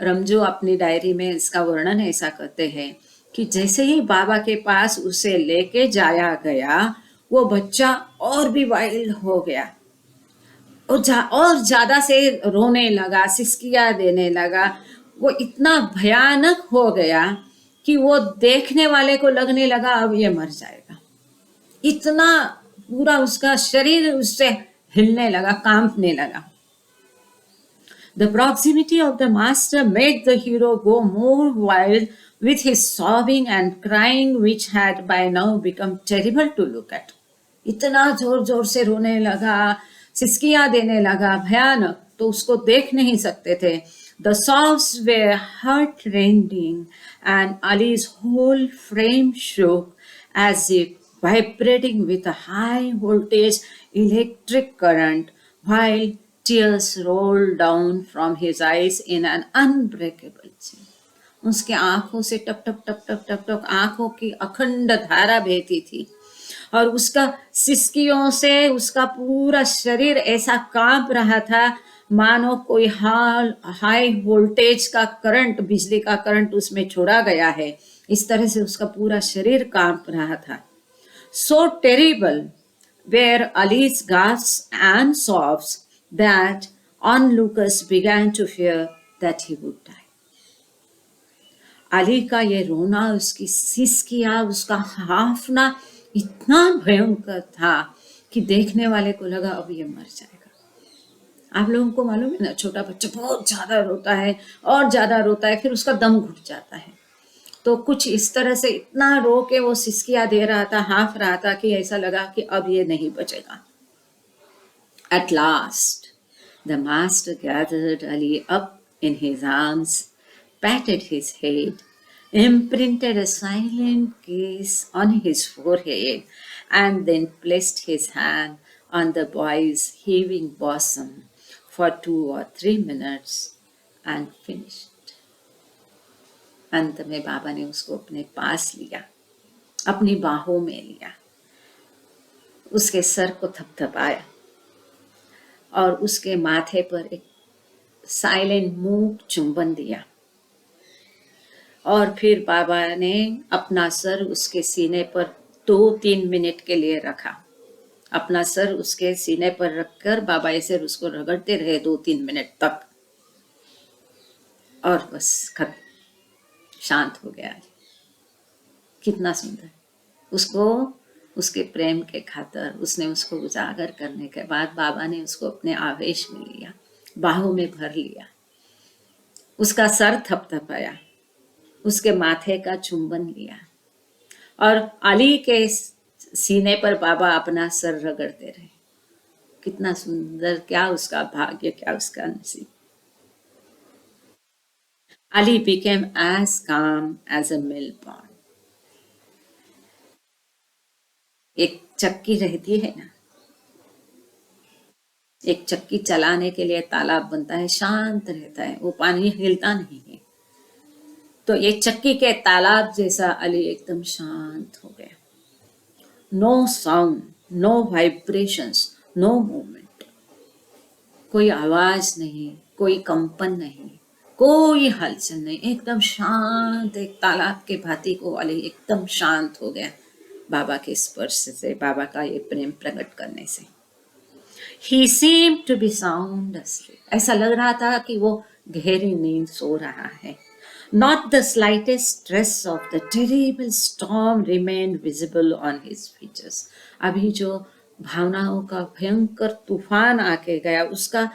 रमजू अपनी डायरी में इसका वर्णन ऐसा करते हैं कि जैसे ही बाबा के पास उसे लेके जाया गया, वो बच्चा और भी वाइल्ड हो गया और ज्यादा से रोने लगा, सिसकियां देने लगा। वो इतना भयानक हो गया कि वो देखने वाले को लगने लगा अब ये मर जाएगा। इतना पूरा उसका शरीर उससे हिलने लगा, कांपने लगा। The proximity of the master made the hero go more wild with his sobbing and crying, which had by now become terrible to look at. इतना जोर जोर से रोने लगा, सिसकियां देने लगा, भयानक, तो उसको देख नहीं सकते थे। The sobs were heart-rending and Ali's whole frame shook as if vibrating with a high voltage electric current, while tears rolled down from his eyes in an unbreakable chain. उसके आंखों से टप टप टप टप टप टप आंखों की अखंड धारा बहती थी और उसका सिसकियों से उसका पूरा शरीर ऐसा कांप रहा था मानो कोई हाई वोल्टेज का करंट, बिजली का करंट उसमें छोड़ा गया है। इस तरह से उसका पूरा शरीर कांप रहा था। So terrible were Ali's gasps and sobs that onlookers began to fear that he would die. Ali का ये रोना, उसकी सिसकियां, उसका हाफना इतना भयंकर था कि देखने वाले को लगा अब ये मर जाएगा। आप लोगों को मालूम है ना, छोटा बच्चा बहुत ज्यादा रोता है और ज्यादा रोता है, फिर उसका दम घुट जाता है। तो कुछ इस तरह से इतना रो के वो सिसकियां दे रहा था, हाफ रहा था कि ऐसा लगा कि अब ये नहीं बचेगा। At last, the master gathered Ali up in his arms, patted his head, imprinted a silent kiss on his forehead, and then placed his hand on the boy's heaving bosom for 2 or 3 minutes and finished. अंत में बाबा ने उसको अपने पास लिया, अपनी बाहों में लिया, उसके सर को थपथपाया और उसके माथे पर एक साइलेंट मूक चुंबन दिया और फिर बाबा ने अपना सर उसके सीने पर 2-3 मिनट के लिए रखा। अपना सर उसके सीने पर रखकर बाबा ऐसे उसको रगड़ते रहे 2-3 मिनट तक और बस खत्म, शांत हो गया। कितना सुंदर। उसको उसके प्रेम के खातर उसने उसको उजागर करने के बाद बाबा ने उसको अपने आवेश में लिया, बाहों में भर लिया, उसका सर थपथपाया, उसके माथे का चुंबन लिया और अली के सीने पर बाबा अपना सर रगड़ते रहे। कितना सुंदर, क्या उसका भाग्य, क्या उसका नसीब। Ali became as calm as a mill pond. एक चक्की रहती है ना, एक चक्की चलाने के लिए तालाब बनता है, शांत रहता है, वो पानी हिलता नहीं है। तो ये चक्की के तालाब जैसा अली एकदम शांत हो गया। No sound, no vibrations, no movement, कोई आवाज नहीं, कोई कंपन नहीं, कोई हलचल नहीं, एकदम शांत, एक तालाब के भांति को अली एकदम शांत हो गया बाबा के स्पर्श से, बाबा का ये प्रेम प्रकट करने से। He seemed to be sound asleep. ऐसा लग रहा था कि वो गहरी नींद सो रहा है। Not the slightest stress of the terrible storm remained visible on his features. अभी जो भावनाओं का भयंकर तूफान आके गया, उसका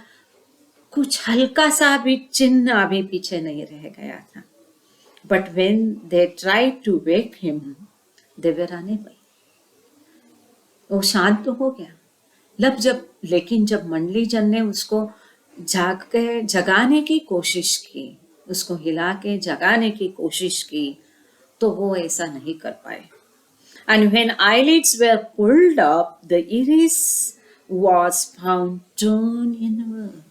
कुछ हल्का सा भी चिन्ह अभी पीछे नहीं रह गया था। But when they tried to wake him, they were unable. वो शांत तो हो गया लेकिन जब मंडली जन ने उसको जाग के जगाने की कोशिश की, उसको हिला के जगाने की कोशिश की, तो वो ऐसा नहीं कर पाए। And when eyelids were pulled up, the iris was found torn inward.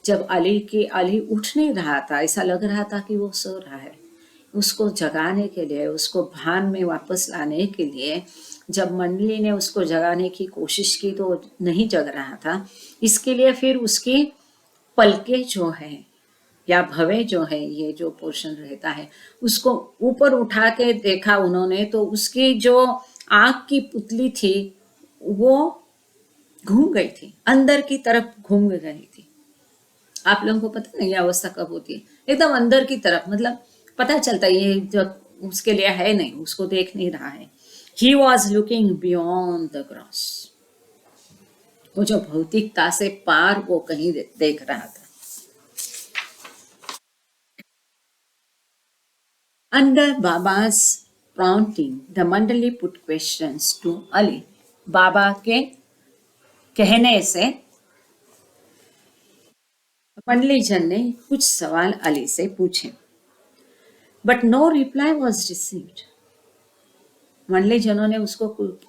जब अली उठ नहीं रहा था, ऐसा लग रहा था कि वो सो रहा है, उसको जगाने के लिए, उसको भान में वापस लाने के लिए जब मंडली ने उसको जगाने की कोशिश की तो नहीं जग रहा था। इसके लिए फिर उसकी पलके जो है या भवे जो है, ये जो पोर्शन रहता है, उसको ऊपर उठा के देखा उन्होंने, तो उसकी जो आंख की पुतली थी वो घूम गई थी, अंदर की तरफ घूम गई थी। आप लोगों को पता नहीं ये अवस्था कब होती है, एकदम अंदर की तरफ, मतलब पता चलता है ये जब उसके लिए है नहीं, उसको देख नहीं रहा है। He was looking beyond the gross. वो जो भौतिकता से पार वो कहीं देख रहा था। Under Baba's prompting, the Mandali put questions to Ali. बाबा के कहने से मंडली जन ने कुछ सवाल अली से पूछे, but no reply was received. मंडली जनों ने उसको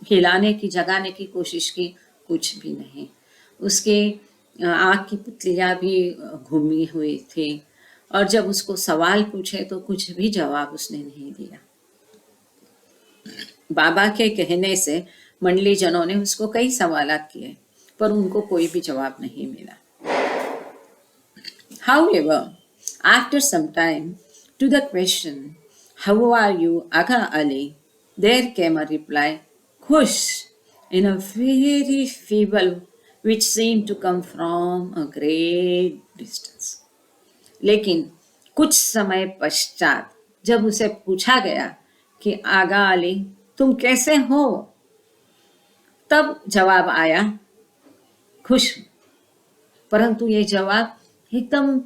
हिलाने की, जगाने की कोशिश की, कुछ भी नहीं। उसके आँख की पुतलियाँ भी घूमी हुई थी और जब उसको सवाल पूछे तो कुछ भी जवाब उसने नहीं दिया। बाबा के कहने से मंडली जनों ने उसको कई सवालात किए पर उनको कोई भी जवाब नहीं मिला। However, after some time, to the question, "How are you, Aga Ali?" there came a reply, "Khush," in a very feeble, which seemed to come from a great distance. लेकिन कुछ समय पश्चात जब उसे पूछा गया कि आगा अली तुम कैसे हो, तब जवाब आया, खुश। परंतु ये जवाब एकदम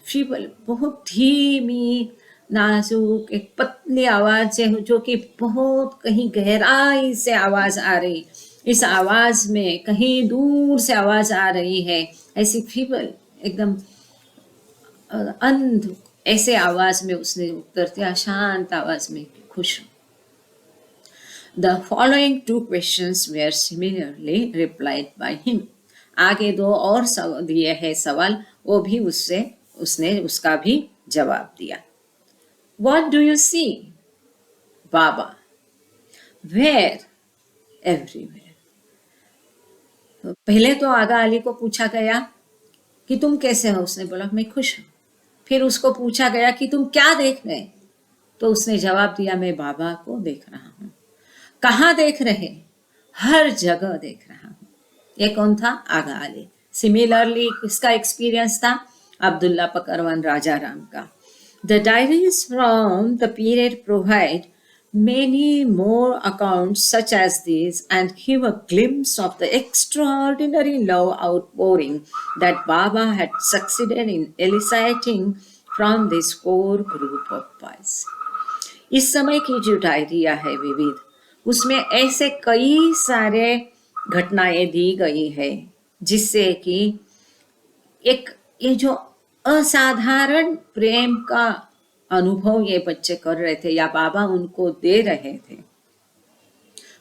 फीबल, बहुत धीमी, नाजुक, एक पतली आवाज से, जो कि बहुत कहीं गहराई से आवाज आ रही, इस आवाज में कहीं दूर से आवाज आ रही है, ऐसी फीबल, एकदम अंध, ऐसे आवाज में उसने उत्तर दिया, शांत आवाज में, खुश हूं। The following two questions were similarly replied by him. आगे दो और दिए है सवाल, वो भी उसने उसका भी जवाब दिया। What do you see? Baba. Where? Everywhere. पहले तो आगा अली को पूछा गया कि तुम कैसे हो? उसने बोला मैं खुश हूँ। फिर उसको पूछा गया कि तुम क्या देख रहे? तो उसने जवाब दिया मैं बाबा को देख रहा हूँ। कहाँ देख रहे? हर जगह देख रहा हूँ। ये कौन था? आगा अली। सिमिलरली किसका एक्सपीरियंस था? अब्दुल्ला पकरवान राजा राम का। The diaries from the period provide many more accounts such as these and give a glimpse of the extraordinary love outpouring that Baba had succeeded in eliciting from this core group of boys. इस समय की जो diarrhoea है विविध, उसमें ऐसे कई सारे घटनाएं दी गई है जिससे कि एक ये जो असाधारण प्रेम का अनुभव ये बच्चे कर रहे थे या बाबा उनको दे रहे थे,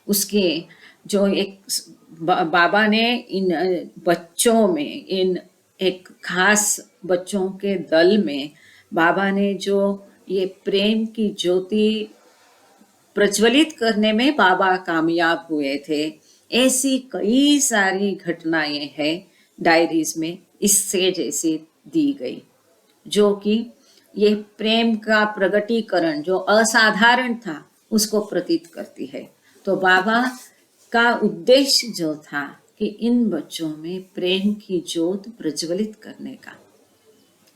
उसके जो एक बाबा ने इन बच्चों में, इन एक खास बच्चों के दल में बाबा ने जो ये प्रेम की ज्योति प्रज्वलित करने में बाबा कामयाब हुए थे। ऐसी कई सारी घटनाएं हैं डायरीज में इससे जैसी दी गई, जो कि ये प्रेम का प्रगटीकरण जो असाधारण था उसको प्रतीत करती है। तो बाबा का उद्देश्य जो था कि इन बच्चों में प्रेम की ज्योत प्रज्वलित करने का,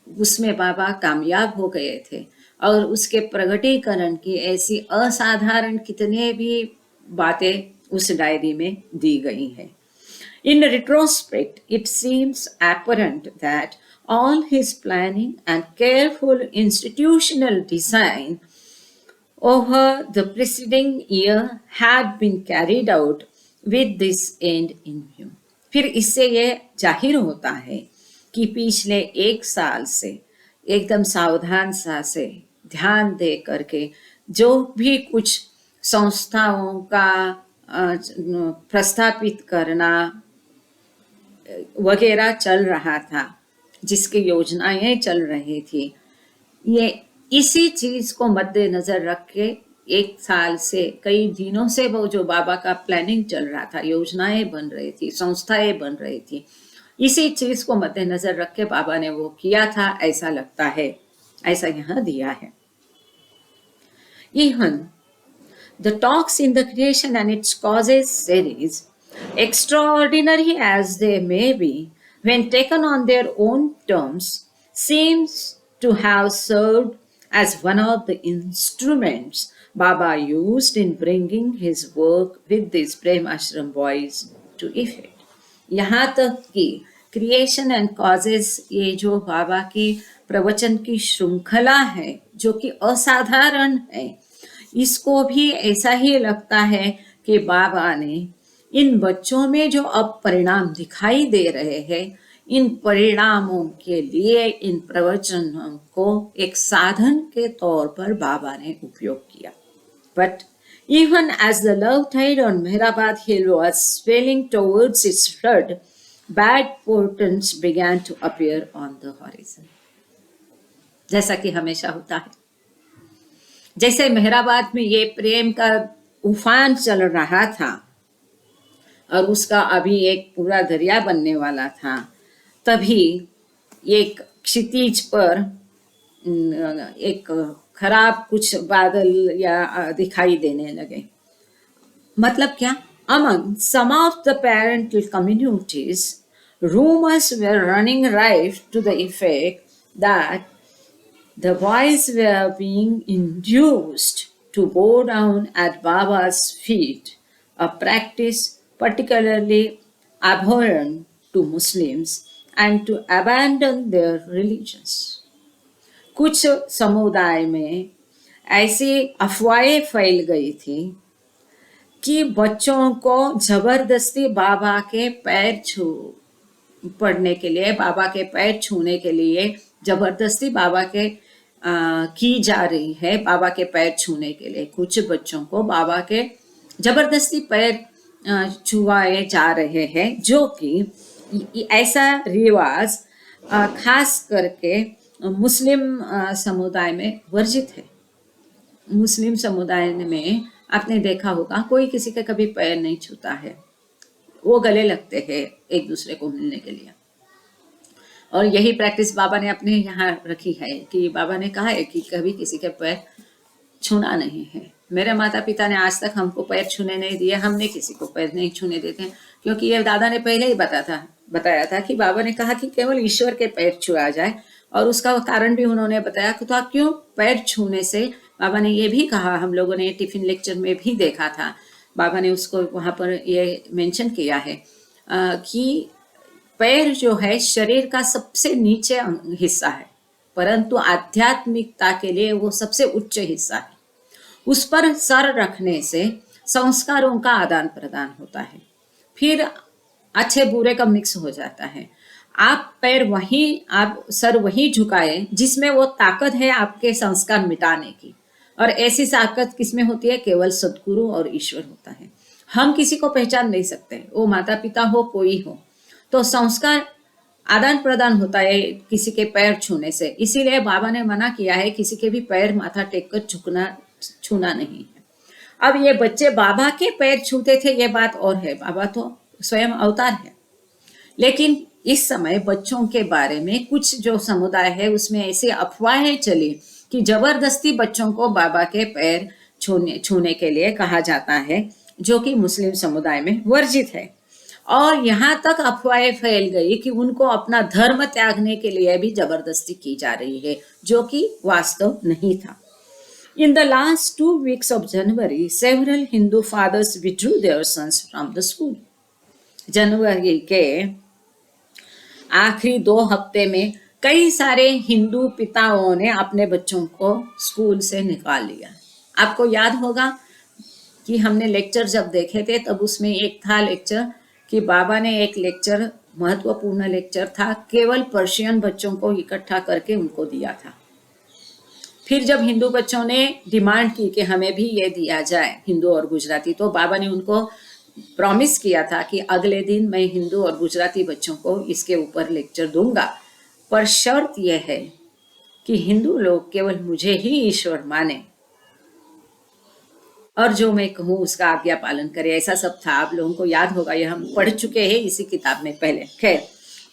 उसमें बाबा कामयाब हो गए थे और उसके प्रगटीकरण की ऐसी असाधारण कितने भी बातें उस डायरी में दी गई हैं। In retrospect, it seems apparent that all his planning and careful institutional design over the preceding year had been carried out with this end in view. फिर इससे ये जाहिर होता है कि पिछले 1 साल से एकदम सावधान सा से ध्यान दे करके जो भी कुछ संस्थाओं का प्रस्थापित करना वगैरह चल रहा था, जिसकी योजनाएं चल रही थी, ये इसी चीज को मद्देनजर रख के 1 साल से कई दिनों से वो जो बाबा का प्लानिंग चल रहा था, योजनाएं बन रही थी, संस्थाएं बन रही थी, इसी चीज को मद्देनजर रख के बाबा ने वो किया था, ऐसा लगता है, ऐसा यहाँ दिया है। Even the talks in the creation and its causes series, extraordinary as they may be, when taken on their own terms, seems to have served as one of the instruments Baba used in bringing his work with these Prem Ashram boys to effect. यहाँ तक कि creation and causes, ये जो बाबा की प्रवचन की श्रृंखला है जो कि असाधारण है, इसको भी ऐसा ही लगता है कि बाबा ने इन बच्चों में जो अब परिणाम दिखाई दे रहे हैं, इन परिणामों के लिए इन प्रवचनों को एक साधन के तौर पर बाबा ने उपयोग किया। But even as the love tide on Mehrabad Hill was swelling towards its flood, bad portents began to appear on the horizon. जैसा कि हमेशा होता है, जैसे मेहराबाद में ये प्रेम का उफान चल रहा था और उसका अभी एक पूरा दरिया बनने वाला था, तभी एक क्षितिज पर एक खराब कुछ बादल या दिखाई देने लगे। मतलब क्या? Among some of the parental communities, rumors were running rife to the effect that the boys were being induced to bow down at Baba's feet, a practice particularly abhorrent to Muslims, and to abandon their religions. कुछ समुदाय में ऐसी अफवाहें फैल गई थी कि बच्चों को जबरदस्ती बाबा के पैर पड़ने के लिए, बाबा के पैर छूने के लिए जबरदस्ती बाबा के की जा रही है, बाबा के पैर छूने के लिए कुछ बच्चों को बाबा के जबरदस्ती पैर छुआए जा रहे हैं, जो कि ऐसा रिवाज खास करके मुस्लिम समुदाय में वर्जित है। मुस्लिम समुदाय में आपने देखा होगा कोई किसी का कभी पैर नहीं छूता है, वो गले लगते हैं एक दूसरे को मिलने के लिए। और यही प्रैक्टिस बाबा ने अपने यहाँ रखी है कि बाबा ने कहा है कि कभी किसी के पैर छूना नहीं है। मेरे माता पिता ने आज तक हमको पैर छूने नहीं दिए, हमने किसी को पैर नहीं छूने देते हैं, क्योंकि ये दादा ने पहले ही बताया था कि बाबा ने कहा कि केवल ईश्वर के पैर छुआ जाए, और उसका कारण भी उन्होंने बताया कि तो क्यों पैर छूने से। बाबा ने ये भी कहा, हम लोगों ने टिफिन लेक्चर में भी देखा था, बाबा ने उसको वहाँ पर ये मेंशन किया है कि पैर जो है शरीर का सबसे नीचे हिस्सा है, परंतु आध्यात्मिकता के लिए वो सबसे उच्च हिस्सा है। उस पर सर रखने से संस्कारों का आदान प्रदान होता है, फिर अच्छे बुरे का मिक्स हो जाता है। आप पैर वहीं, आप सर वहीं झुकाए जिसमें वो ताकत है आपके संस्कार मिटाने की, और ऐसी ताकत किसमें होती है? केवल सद्गुरु और ईश्वर होता है। हम किसी को पहचान नहीं सकते, वो माता पिता हो कोई हो, तो संस्कार आदान प्रदान होता है किसी के पैर छूने से। इसीलिए बाबा ने मना किया है किसी के भी पैर माथा टेक कर छूना नहीं है। अब ये बच्चे बाबा के पैर छूते थे, ये बात और है, बाबा तो स्वयं अवतार है। लेकिन इस समय बच्चों के बारे में कुछ जो समुदाय है उसमें ऐसी अफवाहें चली कि जबरदस्ती बच्चों को बाबा के पैर छूने के लिए कहा जाता है, जो कि मुस्लिम समुदाय में वर्जित है। और यहाँ तक अफवाहें फैल गई कि उनको अपना धर्म त्यागने के लिए भी जबरदस्ती की जा रही है, जो कि वास्तव नहीं था। In the last 2 weeks of January, several Hindu fathers withdrew their sons from the school. जनवरी के आखिरी 2 हफ्ते में कई सारे हिंदू पिताओं ने अपने बच्चों को स्कूल से निकाल लिया। आपको याद होगा कि हमने लेक्चर जब देखे थे तब उसमें एक था लेक्चर कि बाबा ने एक लेक्चर, महत्वपूर्ण लेक्चर था, केवल पर्शियन बच्चों को इकट्ठा करके उनको दिया था। फिर जब हिंदू बच्चों ने डिमांड की कि हमें भी ये दिया जाए, हिंदू और गुजराती, तो बाबा ने उनको प्रॉमिस किया था कि अगले दिन मैं हिंदू और गुजराती बच्चों को इसके ऊपर लेक्चर दूंगा, पर शर्त यह है कि हिंदू लोग केवल मुझे ही ईश्वर माने और जो मैं कहूँ उसका आज्ञा पालन करे। ऐसा सब था, आप लोगों को याद होगा, ये हम पढ़ चुके हैं इसी किताब में पहले। खैर,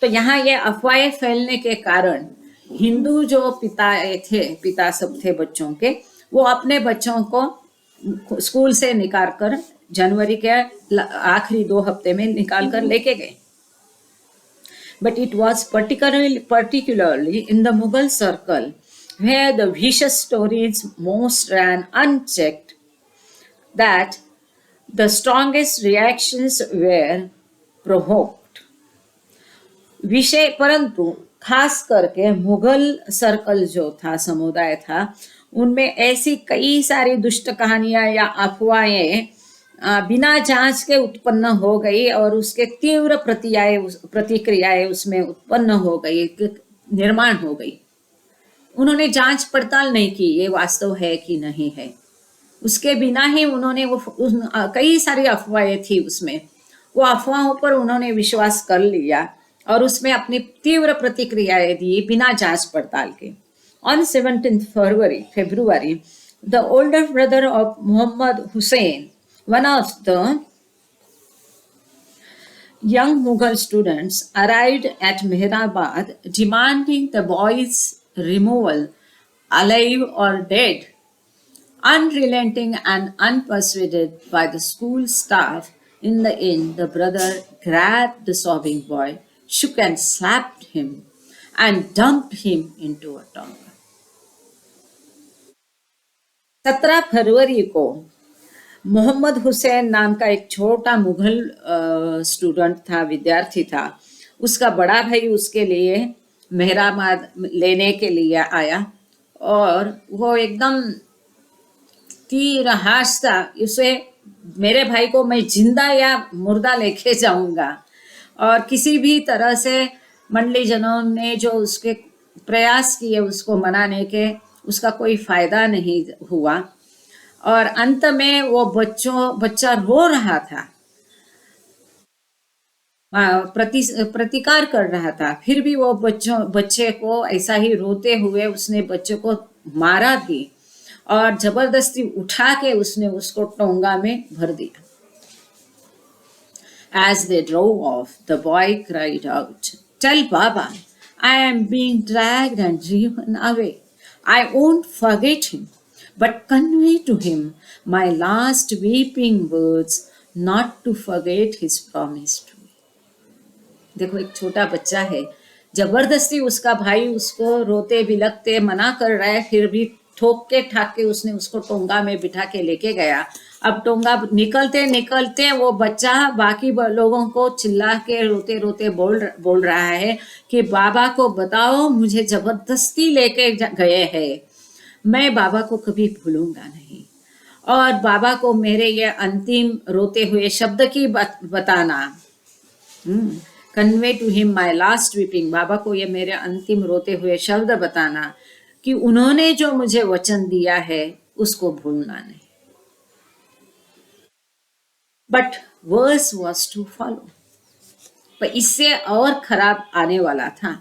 तो यहाँ ये अफवाहें फैलने के कारण हिंदू जो पिता सब थे बच्चों के, वो अपने बच्चों को स्कूल से निकाल कर जनवरी के आखिरी 2 हफ्ते में निकाल कर लेके गए। But it was particularly in the Mughal circle where the vicious stories most ran unchecked that the strongest reactions were provoked. विषय, परंतु खास करके मुगल सर्कल जो था, समुदाय था, उनमें ऐसी कई सारी दुष्ट कहानियां या अफवाहें बिना जांच के उत्पन्न हो गई और उसके तीव्र प्रतिक्रियाएं उसमें उत्पन्न हो गई, निर्माण हो गई। उन्होंने जांच पड़ताल नहीं की ये वास्तव है कि नहीं है, उसके बिना ही उन्होंने कई सारी अफवाहें थी उसमें, वो अफवाहों पर उन्होंने विश्वास कर लिया और उसमें अपनी तीव्र प्रतिक्रियाएं दी बिना जांच पड़ताल के। On 17th February, the older brother of Muhammad Hussain, one of the young Mughal students, arrived at Mehrabad demanding the boy's removal, alive or dead. Unrelenting and unpersuaded by the school staff, in the end, the brother grabbed the sobbing boy, shook and slapped him, and dumped him into a tank. 17 फरवरी को मोहम्मद हुसैन नाम का एक छोटा Mughal student था, विद्यार्थी था, उसका बड़ा भाई उसके लिए मेहराबाद लेने के लिए आया और वो एकदम तीर हाशता, उसे मेरे भाई को मैं जिंदा या मुर्दा लेके जाऊंगा, और किसी भी तरह से मंडली जनों ने जो उसके प्रयास किए उसको मनाने के, उसका कोई फायदा नहीं हुआ और अंत में वो बच्चा रो रहा था, प्रतिकार कर रहा था, फिर भी वो बच्चे को ऐसा ही रोते हुए उसने बच्चे को मारा भी और जबरदस्ती उठा के उसने उसको टोंगा में भर दिया। As they drove off, the boy cried out, "Tell Baba I am being dragged and driven away. I won't forget him, but convey to him my last weeping words, not to forget his promise to me. देखो, एक छोटा बच्चा है, जबरदस्ती उसका भाई उसको रोते बिलखते मना कर रहा है, फिर भी ठोक के ठाक के उसने उसको टोंगा में बिठा के लेके गया। अब टोंगा निकलते निकलते वो बच्चा बाकी लोगों को चिल्ला के रोते रोते बोल रहा है कि बाबा को बताओ, मुझे जबरदस्ती लेके गए हैं, मैं बाबा को कभी भूलूंगा नहीं, और बाबा को मेरे ये अंतिम रोते हुए शब्द की बताना। Convey to him my last weeping, Baba को ये मेरे अंतिम रोते हुए शब्द बताना कि उन्होंने जो मुझे वचन दिया है उसको भूलना नहीं। But worse was to follow, पर इससे और खराब आने वाला था।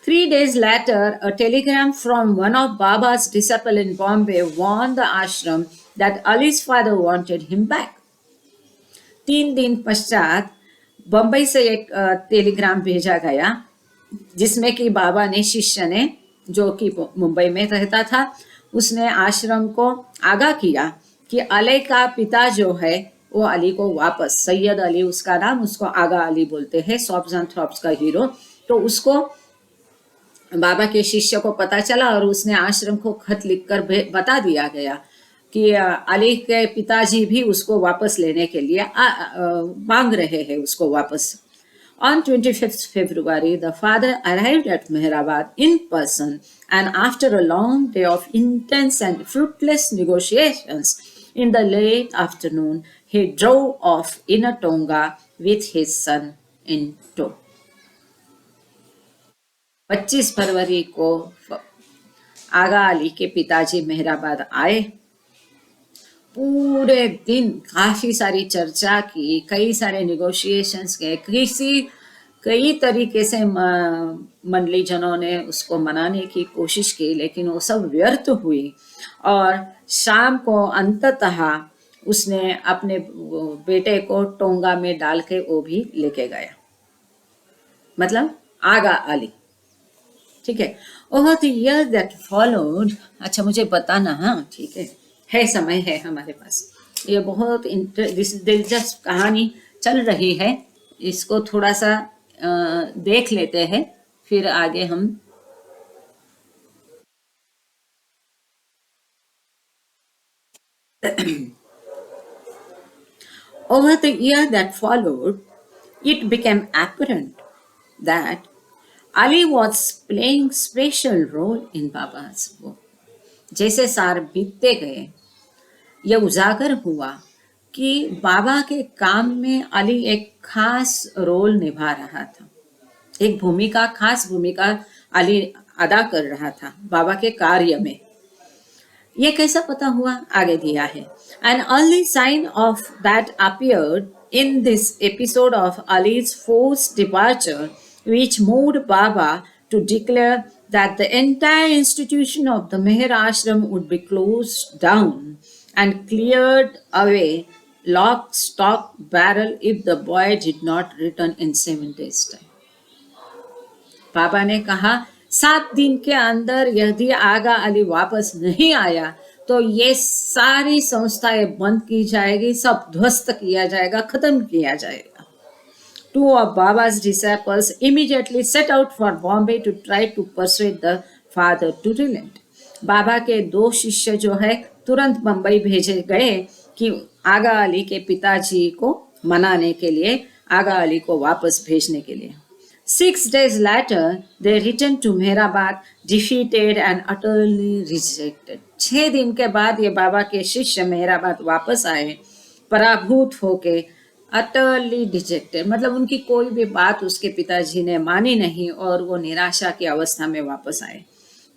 3 days later, a telegram from one of Baba's disciples in Bombay warned the ashram that Ali's father wanted him back. 3 दिन पश्चात बम्बई से एक टेलीग्राम भेजा गया, जिसमें कि बाबा ने शिष्य ने, जो कि मुंबई में रहता था, उसने आश्रम को आगाह किया कि अली का पिता जो है वो अली को वापस, सैयद अली उसका नाम, उसको आगा अली बोलते हैं, सॉप्स एंड थ्रॉप्स का हीरो, तो उसको बाबा के शिष्य को पता चला और उसने आश्रम को खत लिखकर बता दिया गया कि अली के पिताजी भी उसको वापस लेने के लिए मांग रहे हैं उसको वापस। On 25th February, the father arrived at Mehrabad in person, and after a long day of intense and fruitless negotiations, in the late afternoon, he drove off in a tonga with his son in tow. 25 फरवरी को आगा अली के पिताजी Mehrabad आए। पूरे दिन काफी सारी चर्चा की, कई सारे निगोशिएशंस के, कई तरीके से मंडली जनों ने उसको मनाने की कोशिश की, लेकिन वो सब व्यर्थ हुई। और शाम को अंततः उसने अपने बेटे को टोंगा में डाल के वो भी लेके गया, मतलब आगा अली। ठीक है। Over the year that followed, अच्छा मुझे बताना, हाँ ठीक है समय है हमारे पास। ये बहुत दिलचस्प कहानी चल रही है, इसको थोड़ा सा देख लेते हैं, फिर आगे हम Over the year that followed, it became apparent that Ali was playing special role in Baba's work. जैसे साल बीतते गए, यह उजागर हुआ कि बाबा के काम में अली एक खास रोल निभा रहा था, एक खास भूमिका अली अदा कर रहा था बाबा के कार्य में। ये कैसा पता हुआ, आगे दिया है। An early sign of that appeared in this episode of Ali's forced departure, which moved Baba to declare that the entire institution of the Meher Ashram would be closed down and cleared away lock, stock, barrel if the boy did not return in 7 days' time. पापा ने कहा 7 दिन के अंदर यदि आगा अली वापस नहीं आया तो ये सारी संस्थाएं बंद की जाएगी, सब ध्वस्त किया जाएगा, खत्म किया जाएगा। 2 of Baba's disciples immediately set out for Bombay to try to persuade the father to relent. बाबा के 2 शिष्य जो है तुरंत बंबई भेजे गए कि आगा अली के पिताजी को मनाने के लिए, आगा अली को वापस भेजने के लिए। 6 days later, they returned to Mehrabad, defeated and utterly rejected. 6 दिन के बाद ये बाबा के शिष्य मेहराबाद वापस आए, पराभूत होके, utterly dejected, मतलब उनकी कोई भी बात उसके पिताजी ने मानी नहीं और वो निराशा की अवस्था में वापस आए।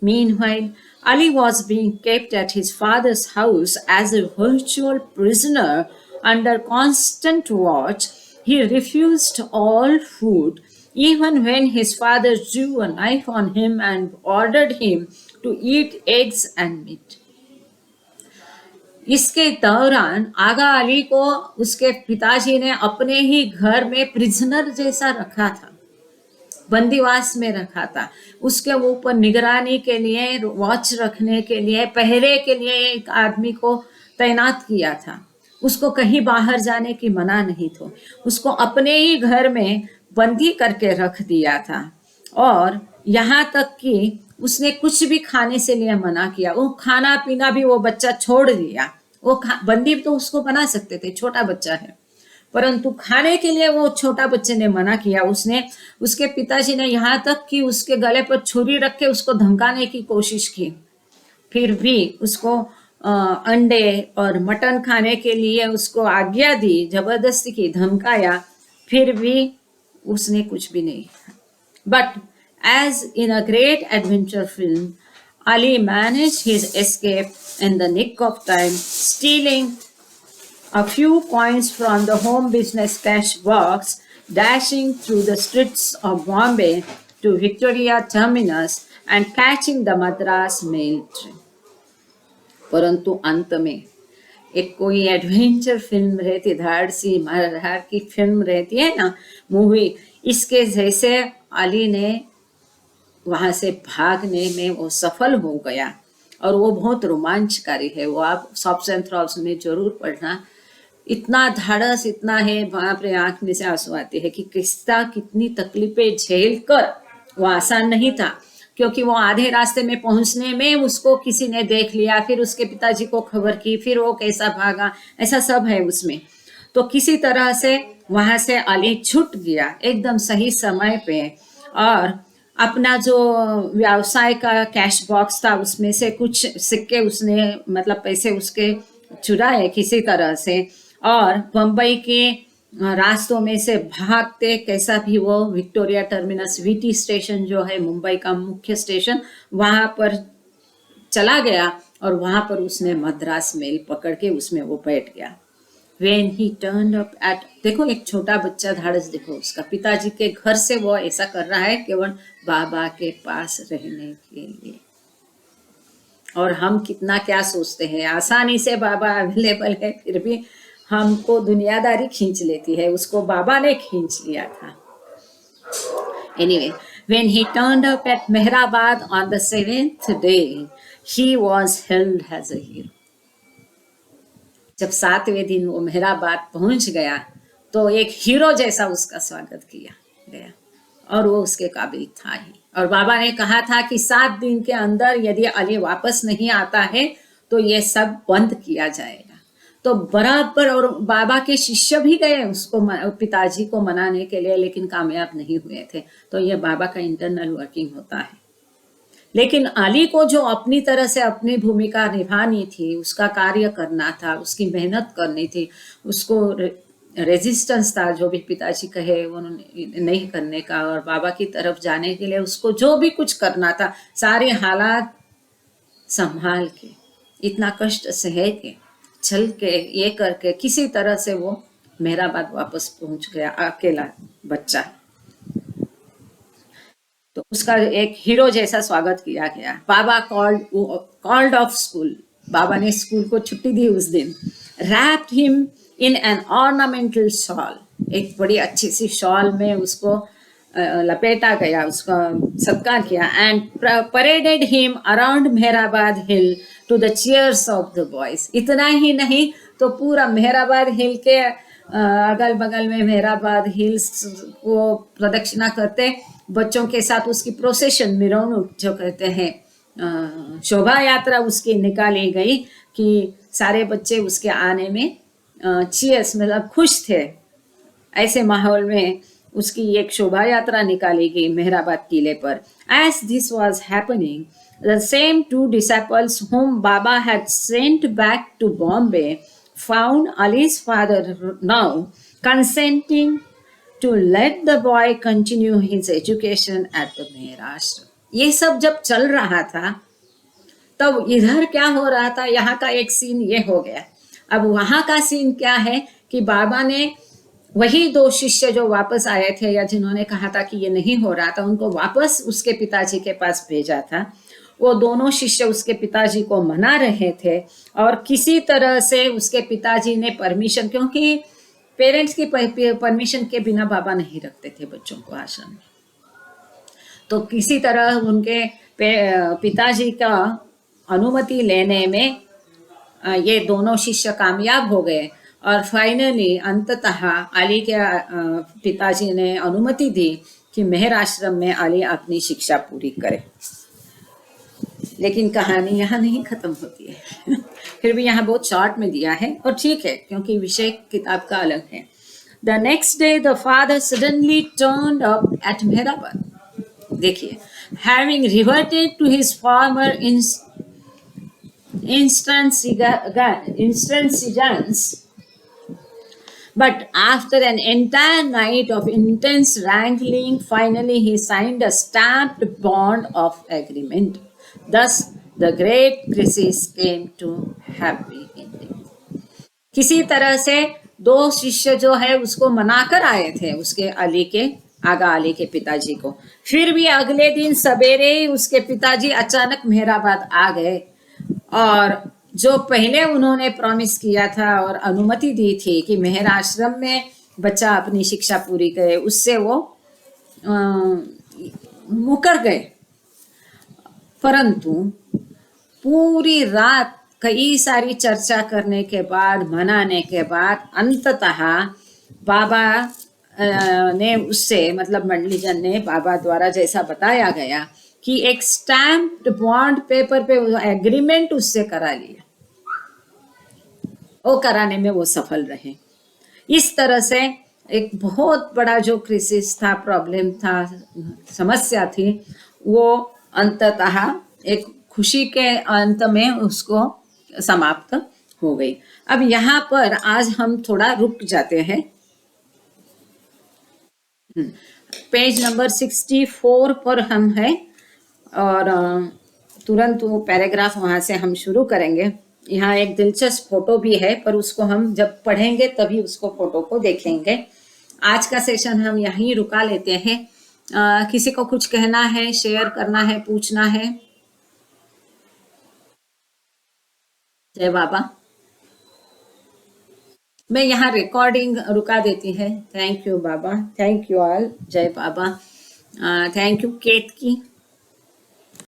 Meanwhile, Ali was being kept at his father's house as a virtual prisoner under constant watch. He refused all food, even when his father drew a knife on him and ordered him to eat eggs and meat. इसके दौरान आगा अली को उसके पिताजी ने अपने ही घर में prisoner जैसा रखा था, बंदीवास में रखा था। उसके ऊपर निगरानी के लिए, वॉच रखने के लिए, पहरे के लिए एक आदमी को तैनात किया था। उसको कहीं बाहर जाने की मना नहीं थी। उसको अपने ही घर में बंदी करके रख दिया था। और यहाँ तक कि उसने कुछ भी खाने से लिए मना किया। वो खाना पीना भी वो बच्चा छोड़ दिया। वो बंदी तो उसको बना सकते थे, छोटा बच्चा है, परंतु खाने के लिए वो छोटा बच्चे ने मना किया। उसने, उसके पिताजी ने यहाँ तक कि उसके गले पर छुरी रख के उसको धमकाने की कोशिश की। फिर भी उसको अंडे और मटन खाने के लिए उसको आज्ञा दी, जबरदस्ती की, धमकाया, फिर भी उसने कुछ भी नहीं। But as in a great adventure film, Ali managed his escape in the nick of time, stealing a few coins from the home business cash box, dashing through the streets of Bombay to Victoria Terminus and catching the Madras mail train. परंतु अंत में एक कोई adventure film रहती, धाड़सी मारधाड़ की film रहती है ना, मूवी, इसके जैसे अली ने वहां से भागने में वो सफल हो गया। और वो बहुत रोमांचकारी है। वो आप सॉफ्ट एंड थ्रॉब्स में जरूर पढ़ना। इतना धाड़स, इतना है, बाप रे, आंख में से आंसू आते हैं कि किस्सा कितनी तकलीफें झेल कर, वो आसान नहीं था, क्योंकि वो आधे रास्ते में पहुंचने में उसको किसी ने देख लिया, फिर उसके पिताजी को खबर की, फिर वो कैसा भागा, ऐसा सब है उसमें। तो किसी तरह से वहां से अली छूट गया एकदम सही समय पे, और अपना जो व्यवसाय का कैश बॉक्स था उसमें से कुछ सिक्के उसने, मतलब पैसे उसके चुराए किसी तरह से, और बम्बई के रास्तों में से भागते कैसा भी वो विक्टोरिया टर्मिनस, वीटी स्टेशन जो है मुंबई का मुख्य स्टेशन, वहां पर चला गया। और वहां पर उसने मद्रास मेल पकड़ के उसमें वो बैठ गया। When he turned up at, देखो एक छोटा बच्चा धाड़स, देखो उसका पिताजी के घर से वो ऐसा कर रहा है केवल बाबा के पास रहने के लिए। और हम कितना क्या सोचते हैं, आसानी से बाबा अवेलेबल है, फिर भी हमको दुनियादारी खींच लेती है। उसको बाबा ने खींच लिया था। Anyway, when he turned up at Mehrabad on the 7th day, he was hailed as a hero. जब 7वें दिन वो मेहराबाद पहुंच गया तो एक हीरो जैसा उसका स्वागत किया गया, और वो उसके काबिल था ही। और बाबा ने कहा था कि 7 दिन के अंदर यदि अली वापस नहीं आता है तो ये सब बंद किया जाएगा। तो बराबर, और बाबा के शिष्य भी गए उसको, पिताजी को मनाने के लिए, लेकिन कामयाब नहीं हुए थे। तो ये बाबा का इंटरनल वर्किंग होता है। लेकिन अली को जो अपनी तरह से अपनी भूमिका निभानी थी, उसका कार्य करना था, उसकी मेहनत करनी थी, उसको रेजिस्टेंस था, जो भी पिताजी कहे वो नहीं करने का, और बाबा की तरफ जाने के लिए उसको जो भी कुछ करना था, सारे हालात संभाल के, इतना कष्ट सह के, चल के, ये करके किसी तरह से वो मेहराबाद वापस पहुंच गया, अकेला बच्चा। तो उसका एक हीरो जैसा स्वागत किया गया। बाबा कॉल्ड ऑफ स्कूल, बाबा ने स्कूल को छुट्टी दी उस दिन। Wrapped him in an ornamental shawl, एक बड़ी अच्छी सी शॉल में उसको लपेटा गया, उसका सत्कार किया। And paraded him around Meherabad hill to the cheers of the boys. इतना ही नहीं तो पूरा मेहराबाद हिल के अगल बगल में मेहराबाद हिल्स को प्रदक्षिणा करते बच्चों के साथ उसकी प्रोसेशन, मिरौनुक जो कहते हैं, शोभा यात्रा उसकी निकाली गई कि सारे बच्चे उसके आने में चीयर्स, मतलब खुश थे। ऐसे माहौल में उसकी एक शोभा यात्रा निकाली गई मेहराबाद किले पर। As this was happening, the same 2 disciples whom Baba had sent back to Bombay found Ali's father now consenting to let the boy continue his education at the Meherashtra. ये सब जब चल रहा था तब इधर क्या हो रहा था, यहाँ का एक सीन ये हो गया। अब वहाँ का सीन क्या है कि बाबा ने वही 2 शिष्य जो वापस आए थे, या जिन्होंने कहा था कि ये नहीं हो रहा था, उनको वापस उसके पिताजी के पास भेजा था। वो दोनों शिष्य उसके पिताजी को मना रहे थे, और किसी तरह से उसके पिताजी ने परमिशन, क्योंकि पेरेंट्स की परमिशन के बिना बाबा नहीं रखते थे बच्चों को आश्रम में, तो किसी तरह उनके पिताजी का अनुमति लेने में ये दोनों शिष्य कामयाब हो गए और फाइनली अंततः अली के पिताजी ने अनुमति दी कि मेहर आश्रम में अली अपनी शिक्षा पूरी करे। लेकिन कहानी यहाँ नहीं खत्म होती है फिर भी यहाँ बहुत शॉर्ट में दिया है और ठीक है क्योंकि विषय किताब का अलग है। The next day the father suddenly turned up at Meherabad. देखिए, having reverted to his former intransigence, but after an entire night of intense wrangling, finally he signed a stamped bond of agreement. Thus, the great crisis came to happy ending. किसी तरह से दो शिष्य जो है उसको मनाकर आए थे उसके अली के आगा अली के पिताजी को। फिर भी अगले दिन सवेरे उसके पिताजी अचानक मेहराबाद आ गए और जो पहले उन्होंने प्रॉमिस किया था और अनुमति दी थी कि मेहर आश्रम में बच्चा अपनी शिक्षा पूरी करे, उससे वो मुकर गए। परंतु पूरी रात कई सारी चर्चा करने के बाद, मनाने के बाद अंततः बाबा ने उससे, मतलब मंडलीजन ने बाबा द्वारा जैसा बताया गया कि एक स्टैम्प्ड बॉन्ड पेपर पे एग्रीमेंट उससे करा लिया, वो कराने में वो सफल रहे। इस तरह से एक बहुत बड़ा जो क्राइसिस था, प्रॉब्लम था, समस्या थी, वो अंततः एक खुशी के अंत में उसको समाप्त हो गई। अब यहाँ पर आज हम थोड़ा रुक जाते हैं। पेज नंबर 64 पर हम हैं और तुरंत वो पैराग्राफ वहाँ से हम शुरू करेंगे। यहाँ एक दिलचस्प फोटो भी है पर उसको हम जब पढ़ेंगे तभी उसको फोटो को देखेंगे। आज का सेशन हम यहीं रुका लेते हैं। किसी को कुछ कहना है, शेयर करना है, पूछना है? जय बाबा। मैं यहाँ रिकॉर्डिंग रुका देती है। Thank you Baba, thank you all, जय बाबा। Thank you Ketaki.